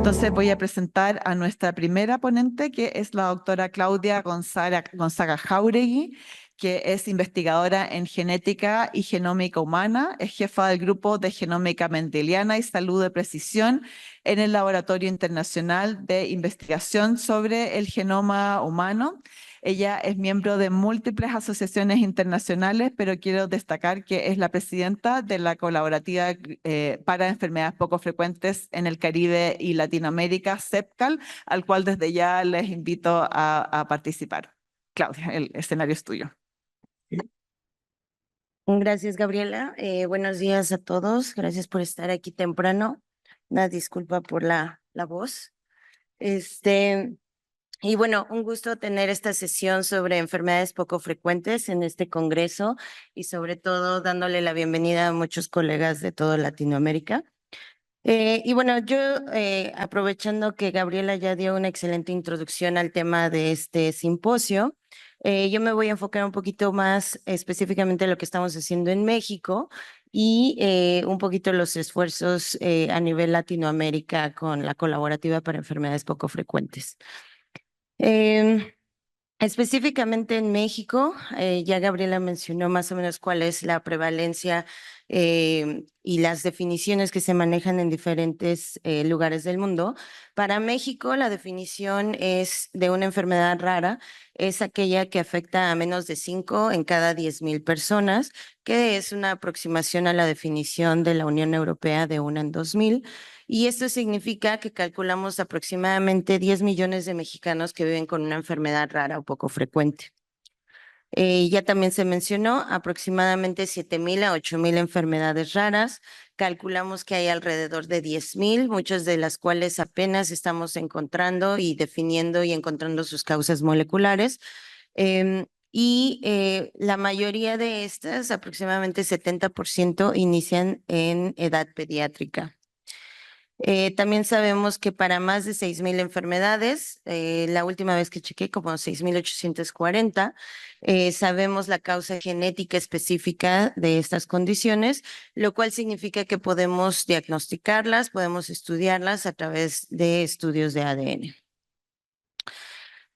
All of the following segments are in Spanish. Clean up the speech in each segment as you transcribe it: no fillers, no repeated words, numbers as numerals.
Entonces voy a presentar a nuestra primera ponente, que es la doctora Claudia Gonzaga Jáuregui, que es investigadora en genética y genómica humana, es jefa del grupo de genómica mendeliana y salud de precisión en el Laboratorio Internacional de Investigación sobre el Genoma Humano. Ella es miembro de múltiples asociaciones internacionales, pero quiero destacar que es la presidenta de la colaborativa para enfermedades poco frecuentes en el Caribe y Latinoamérica, CEPCAL, al cual desde ya les invito a participar. Claudia, el escenario es tuyo. Gracias, Gabriela. Buenos días a todos. Gracias por estar aquí temprano. Una disculpa por la voz. Y bueno, un gusto tener esta sesión sobre enfermedades poco frecuentes en este congreso y sobre todo dándole la bienvenida a muchos colegas de toda Latinoamérica. Y bueno, yo aprovechando que Gabriela ya dio una excelente introducción al tema de este simposio, yo me voy a enfocar un poquito más específicamente en lo que estamos haciendo en México y un poquito los esfuerzos a nivel Latinoamérica con la colaborativa para enfermedades poco frecuentes. Em, Específicamente en México, ya Gabriela mencionó más o menos cuál es la prevalencia y las definiciones que se manejan en diferentes lugares del mundo. Para México, la definición es de una enfermedad rara, es aquella que afecta a menos de 5 en cada 10,000 personas, que es una aproximación a la definición de la Unión Europea de 1 en 2,000. Y esto significa que calculamos aproximadamente 10 millones de mexicanos que viven con una enfermedad rara o poco frecuente. Ya también se mencionó aproximadamente 7,000 a 8,000 enfermedades raras. Calculamos que hay alrededor de 10,000, muchas de las cuales apenas estamos encontrando y definiendo y encontrando sus causas moleculares. La mayoría de estas, aproximadamente 70%, inician en edad pediátrica. También sabemos que para más de 6,000 enfermedades, la última vez que chequé, como 6,840, sabemos la causa genética específica de estas condiciones, lo cual significa que podemos diagnosticarlas, podemos estudiarlas a través de estudios de ADN.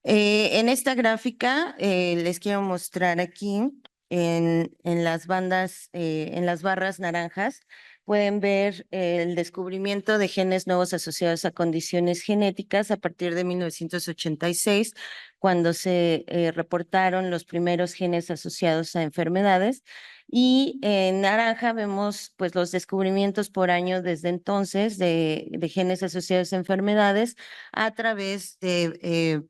En esta gráfica les quiero mostrar aquí en las bandas, en las barras naranjas, pueden ver el descubrimiento de genes nuevos asociados a condiciones genéticas a partir de 1986, cuando se reportaron los primeros genes asociados a enfermedades. Y en naranja vemos pues los descubrimientos por año desde entonces de genes asociados a enfermedades a través de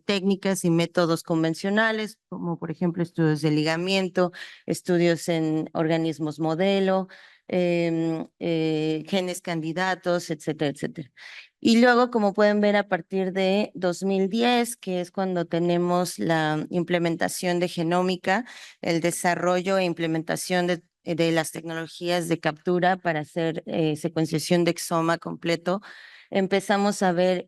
técnicas y métodos convencionales, como por ejemplo estudios de ligamiento, estudios en organismos modelo, genes candidatos, etcétera, etcétera. Y luego, como pueden ver, a partir de 2010, que es cuando tenemos la implementación de genómica, el desarrollo e implementación de las tecnologías de captura para hacer secuenciación de exoma completo, empezamos a ver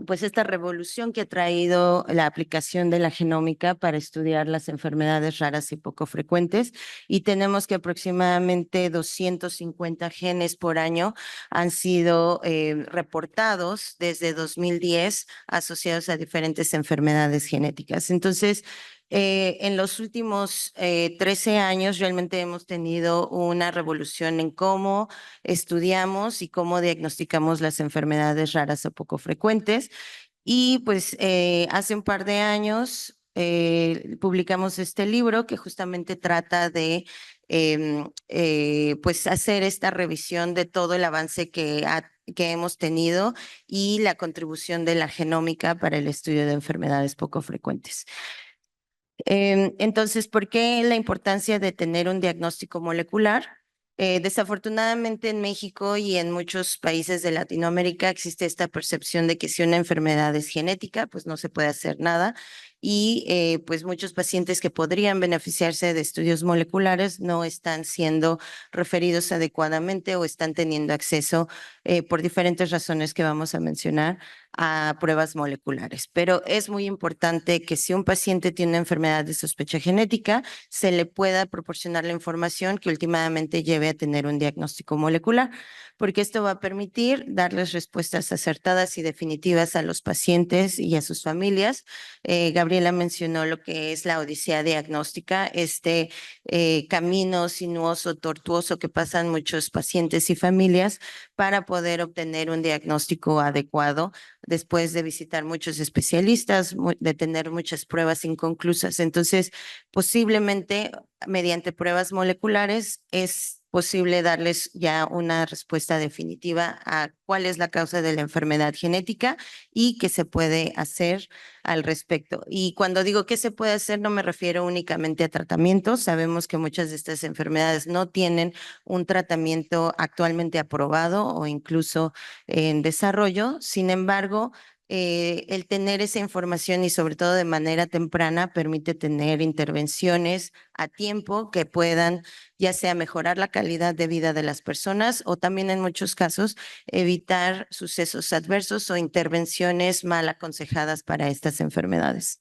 pues esta revolución que ha traído la aplicación de la genómica para estudiar las enfermedades raras y poco frecuentes. Y tenemos que aproximadamente 250 genes por año han sido reportados desde 2010 asociados a diferentes enfermedades genéticas. Entonces, en los últimos 13 años realmente hemos tenido una revolución en cómo estudiamos y cómo diagnosticamos las enfermedades raras o poco frecuentes. Y pues hace un par de años publicamos este libro que justamente trata de pues hacer esta revisión de todo el avance que hemos tenido y la contribución de la genómica para el estudio de enfermedades poco frecuentes. Entonces, ¿por qué la importancia de tener un diagnóstico molecular? Desafortunadamente en México y en muchos países de Latinoamérica existe esta percepción de que si una enfermedad es genética, pues no se puede hacer nada. y pues muchos pacientes que podrían beneficiarse de estudios moleculares no están siendo referidos adecuadamente o están teniendo acceso por diferentes razones que vamos a mencionar a pruebas moleculares. Pero es muy importante que si un paciente tiene una enfermedad de sospecha genética, se le pueda proporcionar la información que últimamente lleve a tener un diagnóstico molecular, porque esto va a permitir darles respuestas acertadas y definitivas a los pacientes y a sus familias. Gabriela mencionó lo que es la odisea diagnóstica, este camino sinuoso, tortuoso que pasan muchos pacientes y familias para poder obtener un diagnóstico adecuado después de visitar muchos especialistas, de tener muchas pruebas inconclusas. Entonces, posiblemente mediante pruebas moleculares es posible darles ya una respuesta definitiva a cuál es la causa de la enfermedad genética y qué se puede hacer al respecto. Y cuando digo qué se puede hacer, no me refiero únicamente a tratamientos. Sabemos que muchas de estas enfermedades no tienen un tratamiento actualmente aprobado o incluso en desarrollo. Sin embargo, el tener esa información y sobre todo de manera temprana permite tener intervenciones a tiempo que puedan ya sea mejorar la calidad de vida de las personas o también en muchos casos evitar sucesos adversos o intervenciones mal aconsejadas para estas enfermedades.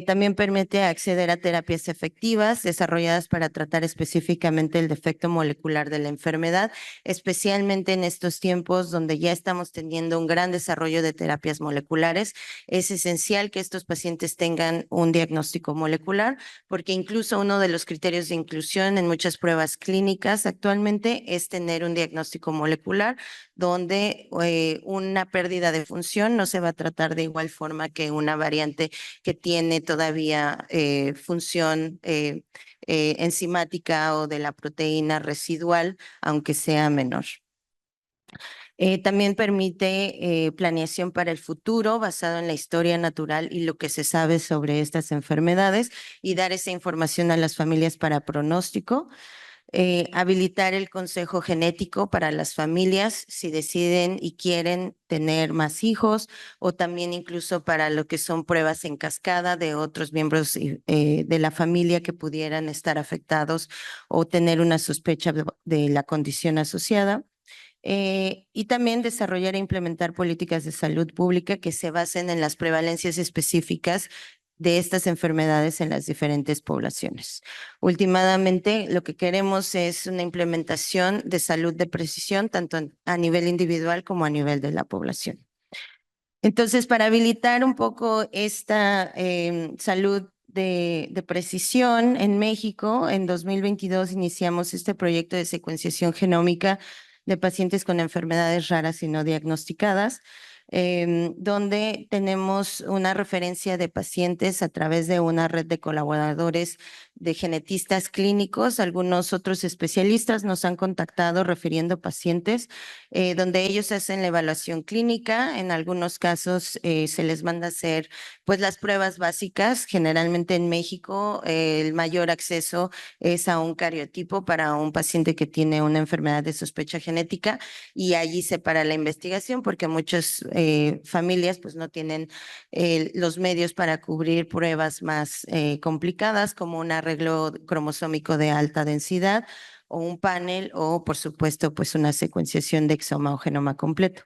También permite acceder a terapias efectivas desarrolladas para tratar específicamente el defecto molecular de la enfermedad, especialmente en estos tiempos donde ya estamos teniendo un gran desarrollo de terapias moleculares. Es esencial que estos pacientes tengan un diagnóstico molecular, porque incluso uno de los criterios de inclusión en muchas pruebas clínicas actualmente es tener un diagnóstico molecular donde una pérdida de función no se va a tratar de igual forma que una variante que tiene todavía función enzimática o de la proteína residual, aunque sea menor. También permite planeación para el futuro basado en la historia natural y lo que se sabe sobre estas enfermedades y dar esa información a las familias para pronóstico. Habilitar el consejo genético para las familias si deciden y quieren tener más hijos o también incluso para lo que son pruebas en cascada de otros miembros de la familia que pudieran estar afectados o tener una sospecha de la condición asociada. Y también desarrollar e implementar políticas de salud pública que se basen en las prevalencias específicas de estas enfermedades en las diferentes poblaciones. Últimamente, lo que queremos es una implementación de salud de precisión, tanto a nivel individual como a nivel de la población. Entonces, para habilitar un poco esta salud de precisión en México, en 2022 iniciamos este proyecto de secuenciación genómica de pacientes con enfermedades raras y no diagnosticadas, donde tenemos una referencia de pacientes a través de una red de colaboradores de genetistas clínicos. Algunos otros especialistas nos han contactado refiriendo pacientes donde ellos hacen la evaluación clínica. En algunos casos se les manda a hacer pues las pruebas básicas. Generalmente en México el mayor acceso es a un cariotipo para un paciente que tiene una enfermedad de sospecha genética y allí se para la investigación porque muchas familias pues no tienen los medios para cubrir pruebas más complicadas como un arreglo cromosómico de alta densidad o un panel o por supuesto pues una secuenciación de exoma o genoma completo.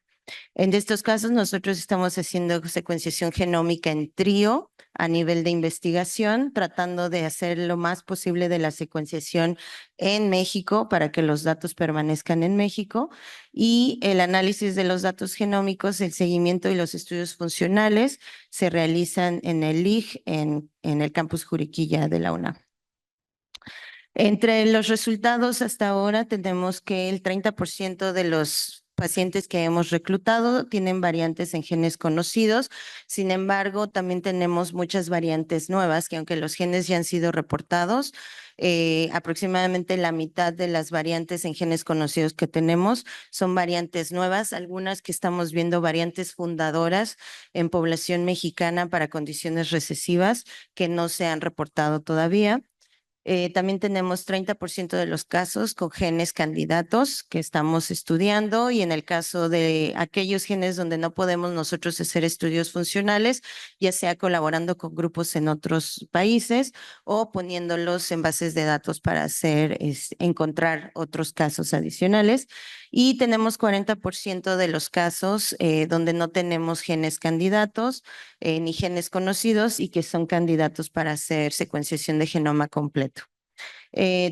En estos casos nosotros estamos haciendo secuenciación genómica en trío a nivel de investigación, tratando de hacer lo más posible de la secuenciación en México para que los datos permanezcan en México y el análisis de los datos genómicos, el seguimiento y los estudios funcionales se realizan en el LIG en el campus Juriquilla de la UNAM. Entre los resultados hasta ahora tenemos que el 30% de los pacientes que hemos reclutado tienen variantes en genes conocidos. Sin embargo, también tenemos muchas variantes nuevas que aunque los genes ya han sido reportados, aproximadamente la mitad de las variantes en genes conocidos que tenemos son variantes nuevas, algunas que estamos viendo variantes fundadoras en población mexicana para condiciones recesivas que no se han reportado todavía. También tenemos 30% de los casos con genes candidatos que estamos estudiando, y en el caso de aquellos genes donde no podemos nosotros hacer estudios funcionales, ya sea colaborando con grupos en otros países o poniéndolos en bases de datos para encontrar otros casos adicionales. Y tenemos 40% de los casos donde no tenemos genes candidatos ni genes conocidos y que son candidatos para hacer secuenciación de genoma completo.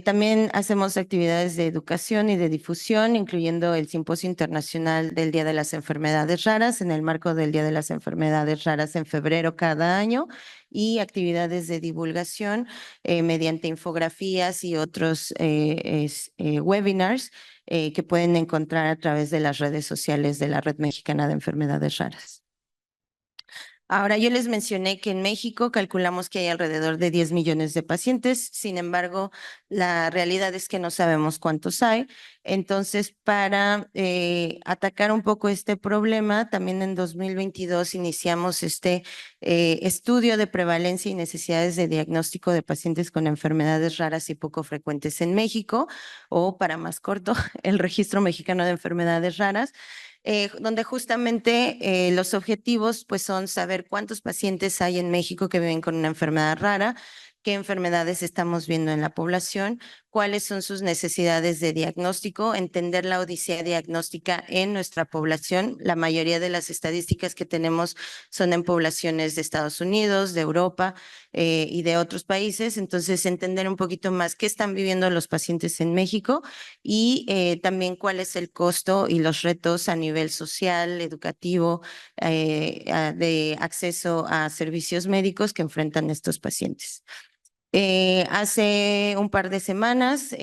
También hacemos actividades de educación y de difusión, incluyendo el Simposio Internacional del Día de las Enfermedades Raras en el marco del Día de las Enfermedades Raras en febrero cada año, y actividades de divulgación mediante infografías y otros webinars que pueden encontrar a través de las redes sociales de la Red Mexicana de Enfermedades Raras. Ahora, yo les mencioné que en México calculamos que hay alrededor de 10 millones de pacientes. Sin embargo, la realidad es que no sabemos cuántos hay. Entonces, para atacar un poco este problema, también en 2022 iniciamos este estudio de prevalencia y necesidades de diagnóstico de pacientes con enfermedades raras y poco frecuentes en México, o para más corto, el Registro Mexicano de Enfermedades Raras, donde justamente los objetivos pues son saber cuántos pacientes hay en México que viven con una enfermedad rara, qué enfermedades estamos viendo en la población, cuáles son sus necesidades de diagnóstico, entender la odisea diagnóstica en nuestra población. La mayoría de las estadísticas que tenemos son en poblaciones de Estados Unidos, de Europa y de otros países. Entonces, entender un poquito más qué están viviendo los pacientes en México, y también cuál es el costo y los retos a nivel social, educativo, de acceso a servicios médicos que enfrentan estos pacientes. Hace un par de semanas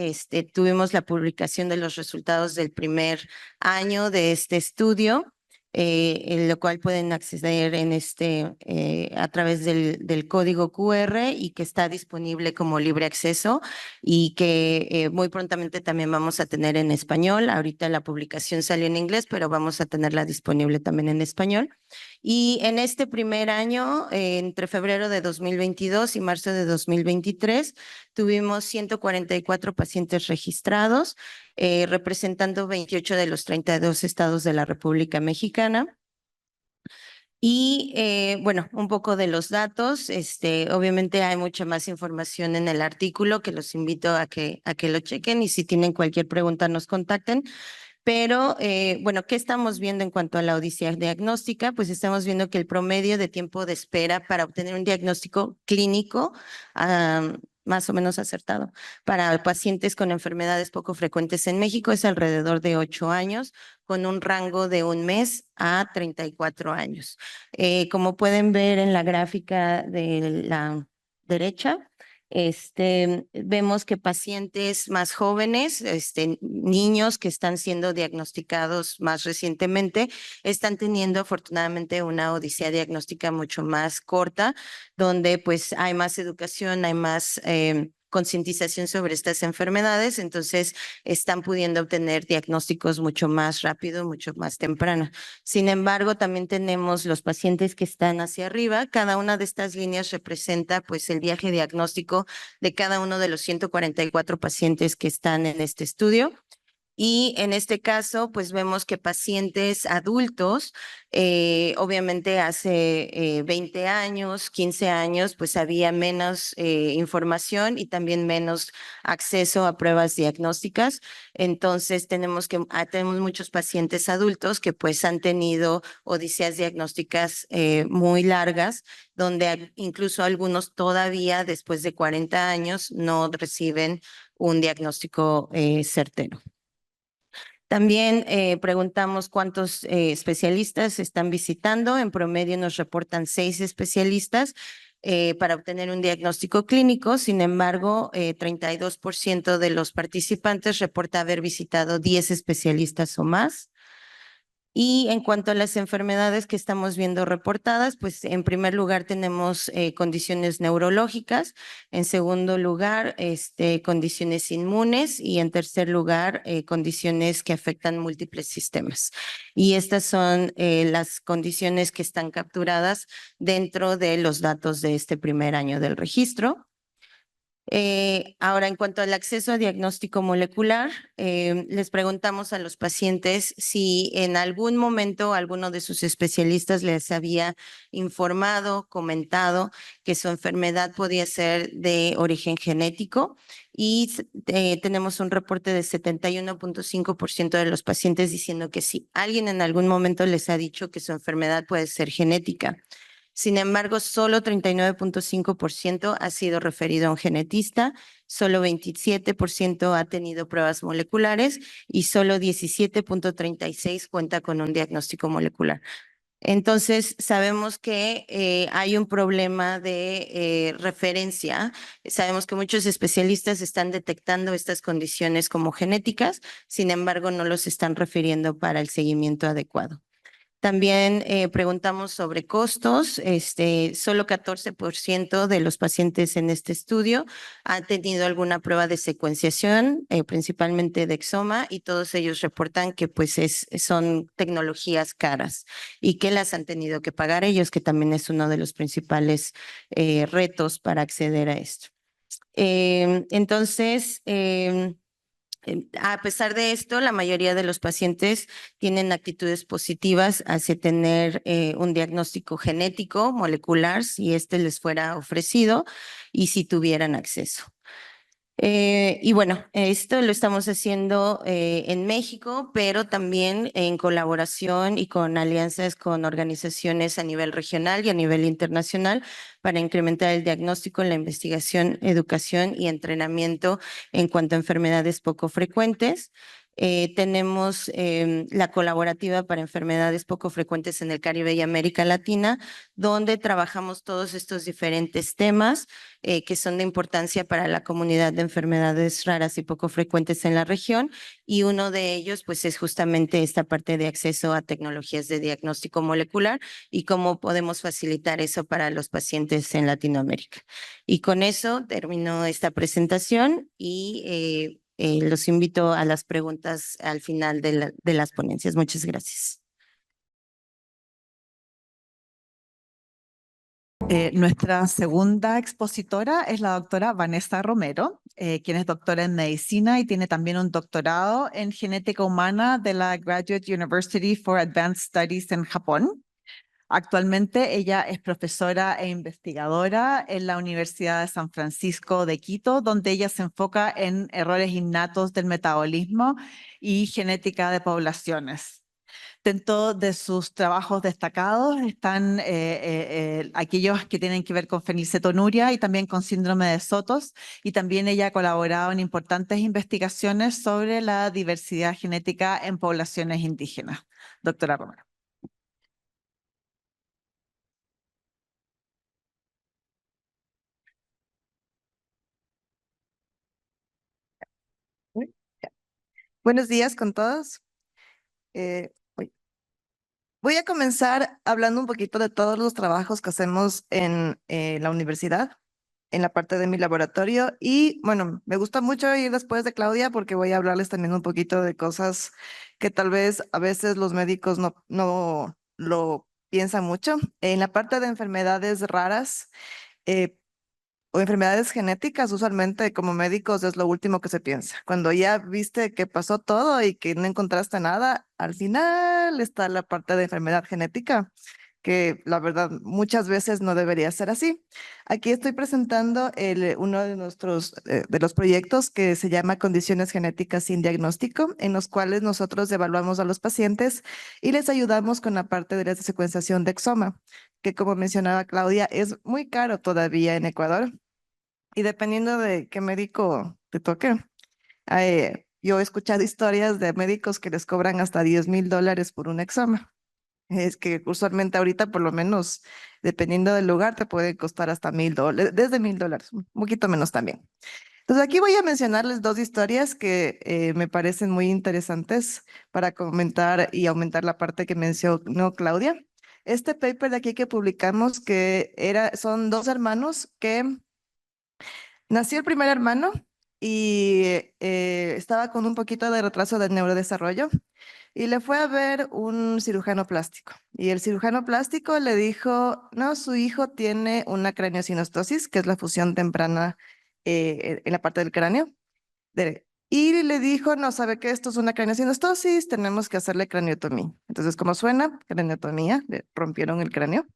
tuvimos la publicación de los resultados del primer año de este estudio, en lo cual pueden acceder a través del código QR, y que está disponible como libre acceso, y que muy prontamente también vamos a tener en español. Ahorita la publicación salió en inglés, pero vamos a tenerla disponible también en español. Y en este primer año, entre febrero de 2022 y marzo de 2023, tuvimos 144 pacientes registrados, representando 28 de los 32 estados de la República Mexicana. Y bueno, un poco de los datos. Obviamente hay mucha más información en el artículo, que los invito a que lo chequen, y si tienen cualquier pregunta nos contacten. Pero bueno, ¿qué estamos viendo en cuanto a la odisea diagnóstica? Pues estamos viendo que el promedio de tiempo de espera para obtener un diagnóstico clínico más o menos acertado para pacientes con enfermedades poco frecuentes en México es alrededor de 8 años, con un rango de 1 mes a 34 años. Como pueden ver en la gráfica de la derecha, vemos que pacientes más jóvenes, niños que están siendo diagnosticados más recientemente, están teniendo afortunadamente una odisea diagnóstica mucho más corta, donde pues hay más educación, hay más concientización sobre estas enfermedades. Entonces están pudiendo obtener diagnósticos mucho más rápido, mucho más temprano. Sin embargo, también tenemos los pacientes que están hacia arriba. Cada una de estas líneas representa pues el viaje diagnóstico de cada uno de los 144 pacientes que están en este estudio. Y en este caso, pues vemos que pacientes adultos, obviamente hace 20 años, 15 años, pues había menos información y también menos acceso a pruebas diagnósticas. Entonces tenemos muchos pacientes adultos que pues han tenido odiseas diagnósticas muy largas, donde incluso algunos todavía después de 40 años no reciben un diagnóstico certero. También preguntamos cuántos especialistas están visitando. En promedio nos reportan 6 especialistas para obtener un diagnóstico clínico. Sin embargo, 32% de los participantes reporta haber visitado 10 especialistas o más. Y en cuanto a las enfermedades que estamos viendo reportadas, pues en primer lugar tenemos condiciones neurológicas, en segundo lugar condiciones inmunes, y en tercer lugar condiciones que afectan múltiples sistemas. Y estas son las condiciones que están capturadas dentro de los datos de este primer año del registro. Ahora, en cuanto al acceso a diagnóstico molecular, les preguntamos a los pacientes si en algún momento alguno de sus especialistas les había informado, comentado que su enfermedad podía ser de origen genético y tenemos un reporte de 71.5% de los pacientes diciendo que sí, alguien en algún momento les ha dicho que su enfermedad puede ser genética. Sin embargo, solo 39.5% ha sido referido a un genetista, solo 27% ha tenido pruebas moleculares y solo 17.36% cuenta con un diagnóstico molecular. Entonces, sabemos que hay un problema de referencia. Sabemos que muchos especialistas están detectando estas condiciones como genéticas, sin embargo, no los están refiriendo para el seguimiento adecuado. También preguntamos sobre costos. Solo 14% de los pacientes en este estudio han tenido alguna prueba de secuenciación, principalmente de exoma, y todos ellos reportan que pues son tecnologías caras y que las han tenido que pagar ellos, que también es uno de los principales retos para acceder a esto. Entonces, a pesar de esto, la mayoría de los pacientes tienen actitudes positivas hacia tener un diagnóstico genético, molecular, si este les fuera ofrecido y si tuvieran acceso. Y bueno, esto lo estamos haciendo en México, pero también en colaboración y con alianzas con organizaciones a nivel regional y a nivel internacional para incrementar el diagnóstico, la investigación, educación y entrenamiento en cuanto a enfermedades poco frecuentes. Tenemos la colaborativa para enfermedades poco frecuentes en el Caribe y América Latina, donde trabajamos todos estos diferentes temas que son de importancia para la comunidad de enfermedades raras y poco frecuentes en la región. Y uno de ellos, pues, es justamente esta parte de acceso a tecnologías de diagnóstico molecular y cómo podemos facilitar eso para los pacientes en Latinoamérica. Y con eso termino esta presentación y los invito a las preguntas al final de las ponencias. Muchas gracias. Nuestra segunda expositora es la doctora Vanessa Romero, quien es doctora en medicina y tiene también un doctorado en genética humana de la Graduate University for Advanced Studies en Japón. Actualmente ella es profesora e investigadora en la Universidad de San Francisco de Quito, donde ella se enfoca en errores innatos del metabolismo y genética de poblaciones. Dentro de sus trabajos destacados están aquellos que tienen que ver con fenilcetonuria y también con síndrome de Sotos, y también ella ha colaborado en importantes investigaciones sobre la diversidad genética en poblaciones indígenas. Doctora Romero. Uy, ya. Buenos días con todos. Voy a comenzar hablando un poquito de todos los trabajos que hacemos en la universidad, en la parte de mi laboratorio. Y bueno, me gusta mucho ir después de Claudia porque voy a hablarles también un poquito de cosas que tal vez a veces los médicos no lo piensan mucho. En la parte de enfermedades raras, eh, o enfermedades genéticas, usualmente como médicos es lo último que se piensa. Cuando ya viste que pasó todo y que no encontraste nada, al final está la parte de enfermedad genética, que la verdad muchas veces no debería ser así. Aquí estoy presentando uno de nuestros de los proyectos que se llama Condiciones genéticas sin diagnóstico, en los cuales nosotros evaluamos a los pacientes y les ayudamos con la parte de la secuenciación de exoma, que como mencionaba Claudia, es muy caro todavía en Ecuador. Y dependiendo de qué médico te toque, yo he escuchado historias de médicos que les cobran hasta $10,000 por un examen. Es que usualmente ahorita, por lo menos, dependiendo del lugar, te puede costar hasta $1,000, desde $1,000, un poquito menos también. Entonces aquí voy a mencionarles dos historias que me parecen muy interesantes para comentar y aumentar la parte que mencionó Claudia. Este paper de aquí que publicamos, son dos hermanos que nació el primer hermano y estaba con un poquito de retraso del neurodesarrollo y le fue a ver un cirujano plástico. Y el cirujano plástico le dijo, no, su hijo tiene una craneosinostosis, que es la fusión temprana en la parte del cráneo. Y le dijo, no, ¿sabe qué? Esto es una craneosinostosis, tenemos que hacerle craniotomía. Entonces, ¿cómo suena? Craniotomía, le rompieron el cráneo.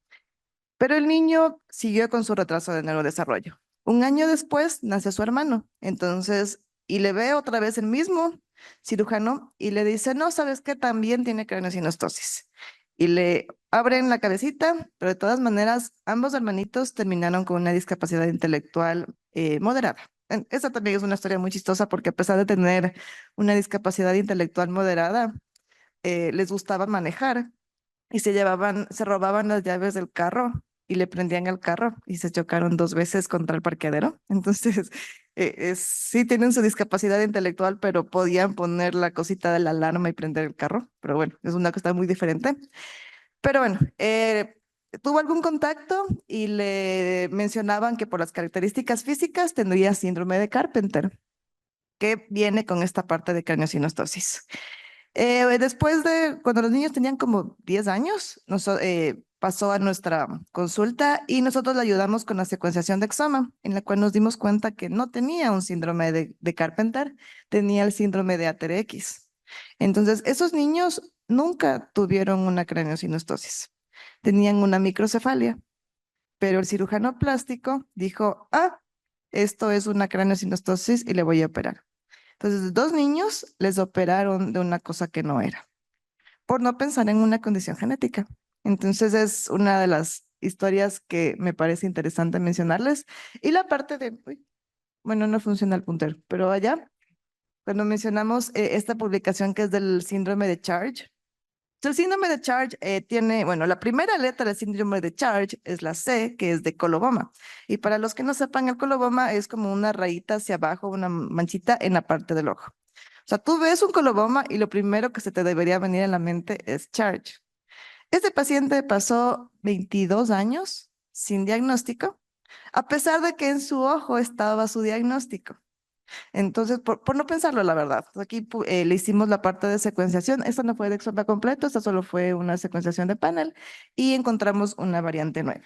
Pero el niño siguió con su retraso de neurodesarrollo. Un año después nace su hermano. Entonces, y le ve otra vez el mismo cirujano y le dice, no, ¿sabes qué? También tiene craneosinostosis. Y le abren la cabecita, pero de todas maneras, ambos hermanitos terminaron con una discapacidad intelectual moderada. Esa también es una historia muy chistosa porque a pesar de tener una discapacidad intelectual moderada, les gustaba manejar y se robaban las llaves del carro y le prendían el carro y se chocaron 2 veces contra el parqueadero. Entonces, sí tienen su discapacidad intelectual, pero podían poner la cosita de la alarma y prender el carro. Pero bueno, es una cosa muy diferente. Pero bueno, tuvo algún contacto y le mencionaban que por las características físicas tendría síndrome de Carpenter, que viene con esta parte de craneosinostosis. Después de cuando los niños tenían como 10 años, pasó a nuestra consulta y nosotros le ayudamos con la secuenciación de exoma, en la cual nos dimos cuenta que no tenía un síndrome de Carpenter, tenía el síndrome de ATRX. Entonces, esos niños nunca tuvieron una craneosinostosis, tenían una microcefalia, pero el cirujano plástico dijo, esto es una craneosinostosis y le voy a operar. Entonces, 2 niños les operaron de una cosa que no era, por no pensar en una condición genética. Entonces, es una de las historias que me parece interesante mencionarles. Y la parte de, bueno, no funciona el puntero, pero allá, cuando mencionamos esta publicación que es del síndrome de Charge, el síndrome de Charge tiene, bueno, la primera letra del síndrome de Charge es la C, que es de coloboma. Y para los que no sepan, el coloboma es como una rayita hacia abajo, una manchita en la parte del ojo. O sea, tú ves un coloboma y lo primero que se te debería venir a la mente es Charge. Este paciente pasó 22 años sin diagnóstico, a pesar de que en su ojo estaba su diagnóstico. Entonces, por no pensarlo, la verdad, aquí le hicimos la parte de secuenciación. Esta no fue de exoma completo, esta solo fue una secuenciación de panel y encontramos una variante nueva.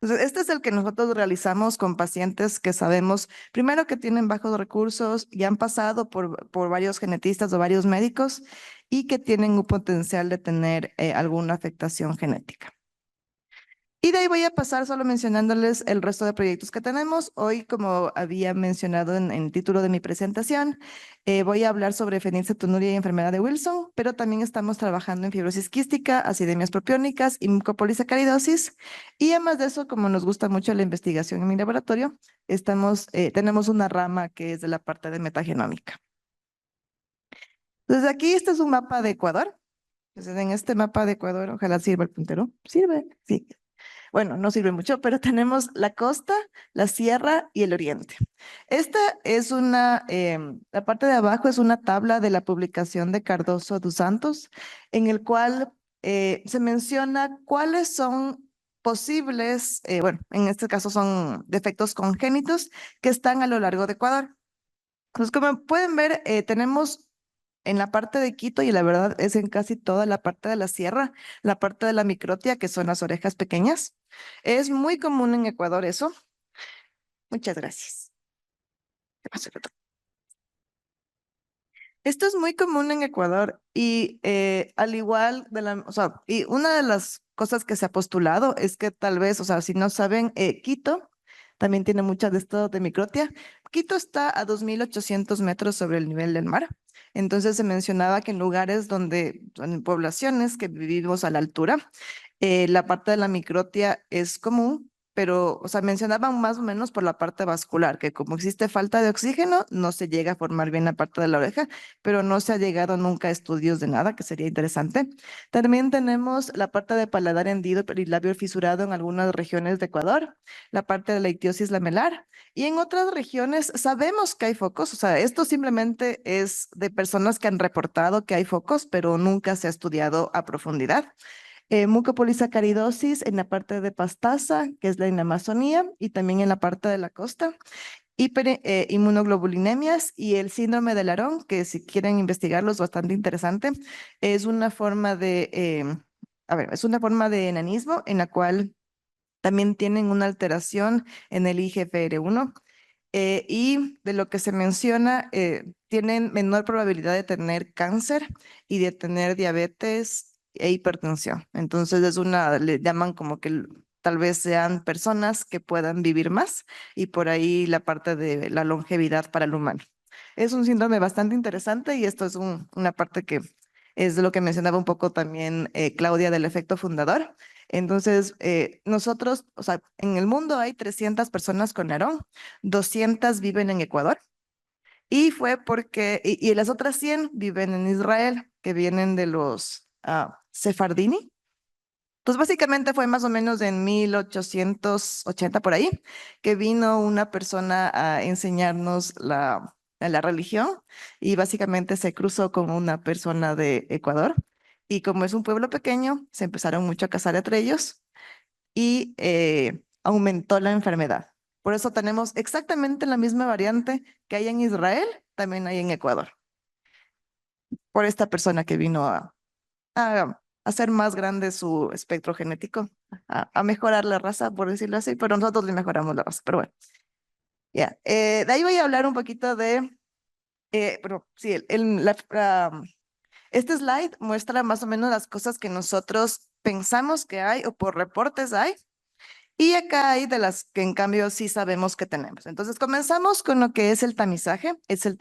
Entonces, este es el que nosotros realizamos con pacientes que sabemos, primero que tienen bajos recursos y han pasado por varios genetistas o varios médicos y que tienen un potencial de tener alguna afectación genética. Y de ahí voy a pasar solo mencionándoles el resto de proyectos que tenemos. Hoy, como había mencionado en el título de mi presentación, voy a hablar sobre fenilcetonuria y enfermedad de Wilson, pero también estamos trabajando en fibrosis quística, acidemias propiónicas y mucopolisacaridosis. Y además de eso, como nos gusta mucho la investigación en mi laboratorio, tenemos una rama que es de la parte de metagenómica. Entonces aquí este es un mapa de Ecuador. Entonces en este mapa de Ecuador, ojalá sirva el puntero. ¿Sirve? Sí. Bueno, no sirve mucho, pero tenemos la costa, la sierra y el oriente. Esta es la parte de abajo es una tabla de la publicación de Cardoso dos Santos, en el cual se menciona cuáles son posibles, bueno, en este caso son defectos congénitos que están a lo largo de Ecuador. Entonces, como pueden ver, tenemos en la parte de Quito y la verdad es en casi toda la parte de la sierra, la parte de la microtia, que son las orejas pequeñas. Es muy común en Ecuador eso. Muchas gracias. ¿Qué pasó el otro? Esto es muy común en Ecuador y al igual o sea, y una de las cosas que se ha postulado es que tal vez, o sea, si no saben, Quito también tiene mucha de esto de microtia. Quito está a 2.800 metros sobre el nivel del mar. Entonces se mencionaba que en lugares en poblaciones que vivimos a la altura, la parte de la microtia es común, pero, o sea, mencionaban más o menos por la parte vascular, que como existe falta de oxígeno, no se llega a formar bien la parte de la oreja, pero no se ha llegado nunca a estudios de nada, que sería interesante. También tenemos la parte de paladar hendido y labio fisurado en algunas regiones de Ecuador, la parte de la ictiosis lamelar, y en otras regiones sabemos que hay focos, o sea, esto simplemente es de personas que han reportado que hay focos, pero nunca se ha estudiado a profundidad. Mucopolisacaridosis en la parte de Pastaza, que es en la Amazonía, y también en la parte de la costa. Inmunoglobulinemias y el síndrome de Larón, que si quieren investigarlo es bastante interesante. Es una forma es una forma de enanismo en la cual también tienen una alteración en el IGFR1. y de lo que se menciona, tienen menor probabilidad de tener cáncer y de tener diabetes e hipertensión. Entonces le llaman como que tal vez sean personas que puedan vivir más y por ahí la parte de la longevidad para el humano. Es un síndrome bastante interesante y esto es una parte que es de lo que mencionaba un poco también Claudia del efecto fundador. Entonces, nosotros, o sea, en el mundo hay 300 personas con Narón, 200 viven en Ecuador y fue porque, y las otras 100 viven en Israel, que vienen de los sefardini. Pues básicamente fue más o menos en 1880 por ahí, que vino una persona a enseñarnos la religión y básicamente se cruzó con una persona de Ecuador. Y como es un pueblo pequeño, se empezaron mucho a casar entre ellos y aumentó la enfermedad. Por eso tenemos exactamente la misma variante que hay en Israel, también hay en Ecuador, por esta persona que vino a hacer más grande su espectro genético, a mejorar la raza, por decirlo así, pero nosotros le mejoramos la raza, pero bueno. Ya, de ahí voy a hablar un poquito pero sí, este slide muestra más o menos las cosas que nosotros pensamos que hay o por reportes hay. Y acá hay de las que en cambio sí sabemos que tenemos. Entonces comenzamos con lo que es el tamizaje. El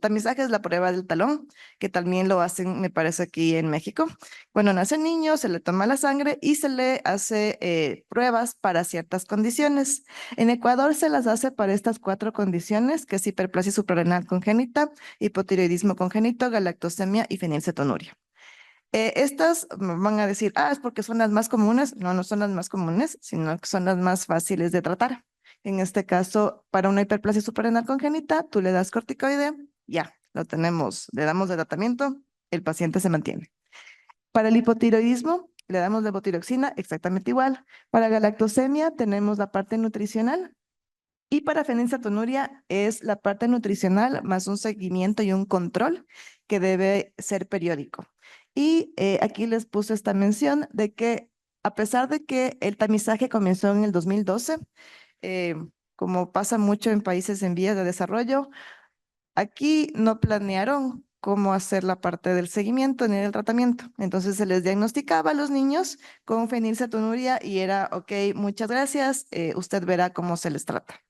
tamizaje es la prueba del talón, que también lo hacen, me parece, aquí en México. Bueno, nace el niño, se le toma la sangre y se le hace pruebas para ciertas condiciones. En Ecuador se las hace para estas 4 condiciones, que es hiperplasia suprarrenal congénita, hipotiroidismo congénito, galactosemia y fenilcetonuria. Estas van a decir, es porque son las más comunes. No, no son las más comunes, sino que son las más fáciles de tratar. En este caso, para una hiperplasia suprarrenal congénita, tú le das corticoide, ya, lo tenemos, le damos de tratamiento, el paciente se mantiene. Para el hipotiroidismo, le damos levotiroxina, exactamente igual. Para galactosemia, tenemos la parte nutricional. Y para fenilcetonuria es la parte nutricional más un seguimiento y un control que debe ser periódico. Y aquí les puse esta mención de que a pesar de que el tamizaje comenzó en el 2012, eh, como pasa mucho en países en vías de desarrollo, aquí no planearon cómo hacer la parte del seguimiento ni del tratamiento. Entonces se les diagnosticaba a los niños con fenilcetonuria y era, ok, muchas gracias, usted verá cómo se les trata.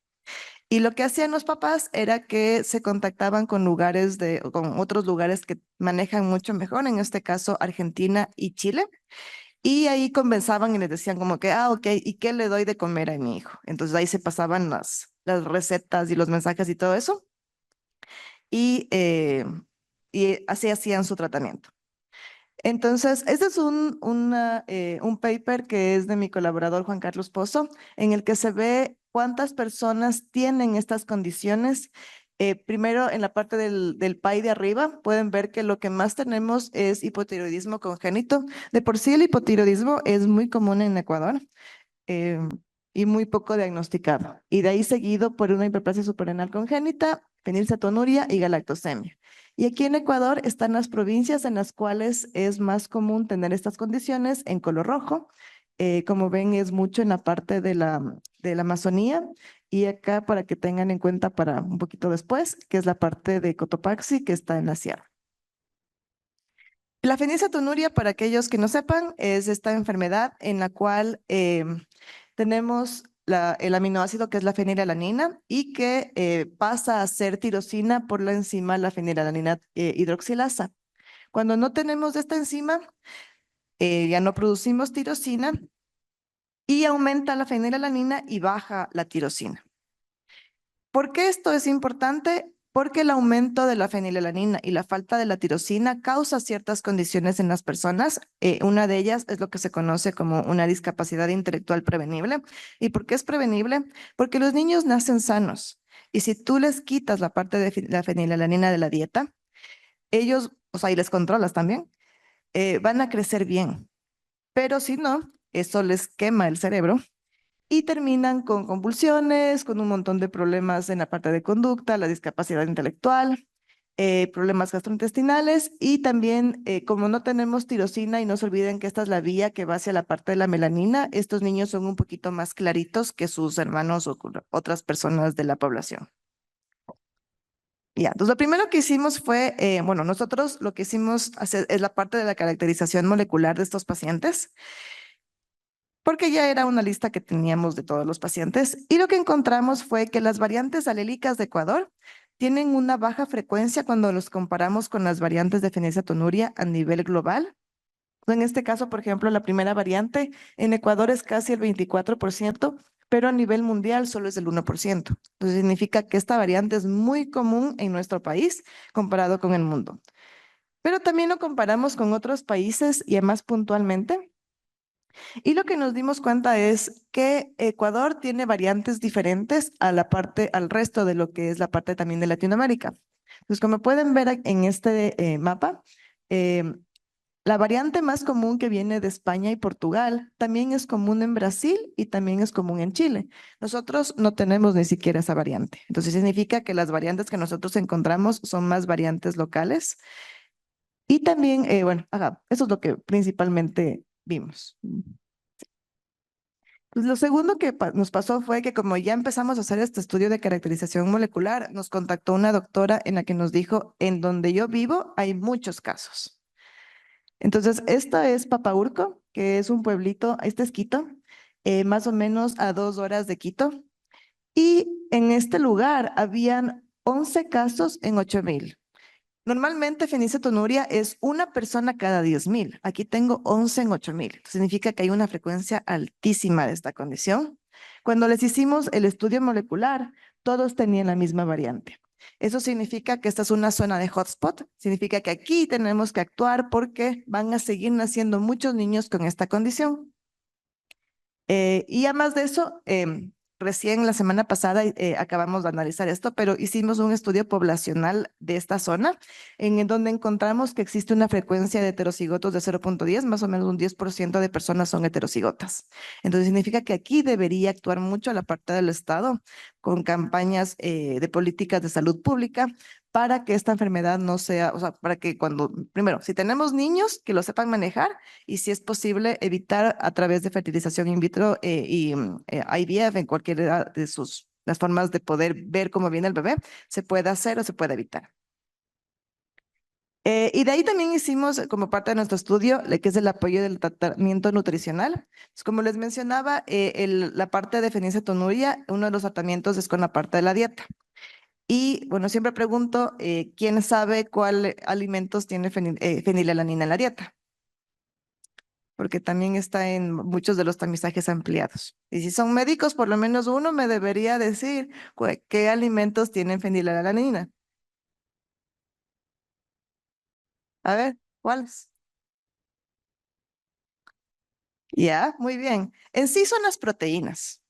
Y lo que hacían los papás era que se contactaban con con otros lugares que manejan mucho mejor, en este caso Argentina y Chile, y ahí conversaban y les decían como que, ok, ¿y qué le doy de comer a mi hijo? Entonces ahí se pasaban las recetas y los mensajes y todo eso, y, eh, y así hacían su tratamiento. Entonces, este es un paper que es de mi colaborador Juan Carlos Pozo, en el que se ve cuántas personas tienen estas condiciones. Primero, en la parte del pie de arriba, pueden ver que lo que más tenemos es hipotiroidismo congénito. De por sí, el hipotiroidismo es muy común en Ecuador eh, y muy poco diagnosticado. Y de ahí seguido por una hiperplasia suprarrenal congénita, fenilcetonuria y galactosemia. Y aquí en Ecuador están las provincias en las cuales es más común tener estas condiciones en color rojo. Como ven, es mucho en la parte de la Amazonía. Y acá para que tengan en cuenta para un poquito después, que es la parte de Cotopaxi, que está en la sierra. La fenilcetonuria, para aquellos que no sepan, es esta enfermedad en la cual tenemos el aminoácido que es la fenilalanina y que pasa a ser tirosina por la enzima la fenilalanina hidroxilasa. Cuando no tenemos esta enzima, ya no producimos tirosina y aumenta la fenilalanina y baja la tirosina. ¿Por qué esto es importante? Porque el aumento de la fenilalanina y la falta de la tirosina causa ciertas condiciones en las personas. Una de ellas es lo que se conoce como una discapacidad intelectual prevenible. ¿Y por qué es prevenible? Porque los niños nacen sanos. Y si tú les quitas la parte de la fenilalanina de la dieta, ellos, o sea, y les controlas también, van a crecer bien. Pero si no, eso les quema el cerebro y terminan con convulsiones, con un montón de problemas en la parte de conducta, la discapacidad intelectual. problemas gastrointestinales y también, como no tenemos tirosina y no se olviden que esta es la vía que va hacia la parte de la melanina, estos niños son un poquito más claritos que sus hermanos o otras personas de la población. Ya, entonces lo primero que hicimos fue, bueno, nosotros lo que hicimos es la parte de la caracterización molecular de estos pacientes, porque ya era una lista que teníamos de todos los pacientes, y lo que encontramos fue que las variantes alélicas de Ecuador tienen una baja frecuencia cuando los comparamos con las variantes de fenilcetonuria a nivel global. En este caso, por ejemplo, la primera variante en Ecuador es casi el 24%, pero a nivel mundial solo es del 1%. Entonces significa que esta variante es muy común en nuestro país comparado con el mundo. Pero también lo comparamos con otros países y además puntualmente. Y lo que nos dimos cuenta es que Ecuador tiene variantes diferentes a la parte, al resto de lo que es la parte también de Latinoamérica. Entonces, como pueden ver en este mapa, eh, la variante más común que viene de España y Portugal también es común en Brasil y también es común en Chile. Nosotros no tenemos ni siquiera esa variante. Entonces significa que las variantes que nosotros encontramos son más variantes locales. Y también, bueno, eso es lo que principalmente vimos. Pues lo segundo que nos pasó fue que como ya empezamos a hacer este estudio de caracterización molecular, nos contactó una doctora en la que nos dijo, en donde yo vivo hay muchos casos. Entonces, esta es Papaurco, que es un pueblito, este es Quito, más o menos a 2 horas de Quito. Y en este lugar habían 11 casos en 8,000. Normalmente fenilcetonuria es una persona cada 10,000. Aquí tengo 11 en 8,000. Significa que hay una frecuencia altísima de esta condición. Cuando les hicimos el estudio molecular, todos tenían la misma variante. Eso significa que esta es una zona de hotspot. Significa que aquí tenemos que actuar porque van a seguir naciendo muchos niños con esta condición. Y además de eso, recién la semana pasada acabamos de analizar esto, pero hicimos un estudio poblacional de esta zona, en donde encontramos que existe una frecuencia de heterocigotos de 0,10, más o menos un 10% de personas son heterocigotas. Entonces significa que aquí debería actuar mucho la parte del Estado con campañas de políticas de salud pública para que esta enfermedad no sea, o sea, para que cuando, primero, si tenemos niños que lo sepan manejar y si es posible evitar a través de fertilización in vitro y IVF en cualquiera de las formas de poder ver cómo viene el bebé, se puede hacer o se puede evitar. Y de ahí también hicimos como parte de nuestro estudio, que es el apoyo del tratamiento nutricional. Como les mencionaba, la parte de fenilcetonuria, uno de los tratamientos es con la parte de la dieta. Y bueno, siempre pregunto, ¿quién sabe cuál alimentos tiene fenilalanina en la dieta? Porque también está en muchos de los tamizajes ampliados. Y si son médicos, por lo menos uno me debería decir qué alimentos tienen fenilalanina. A ver, ¿cuáles? Ya, muy bien. En sí son las proteínas.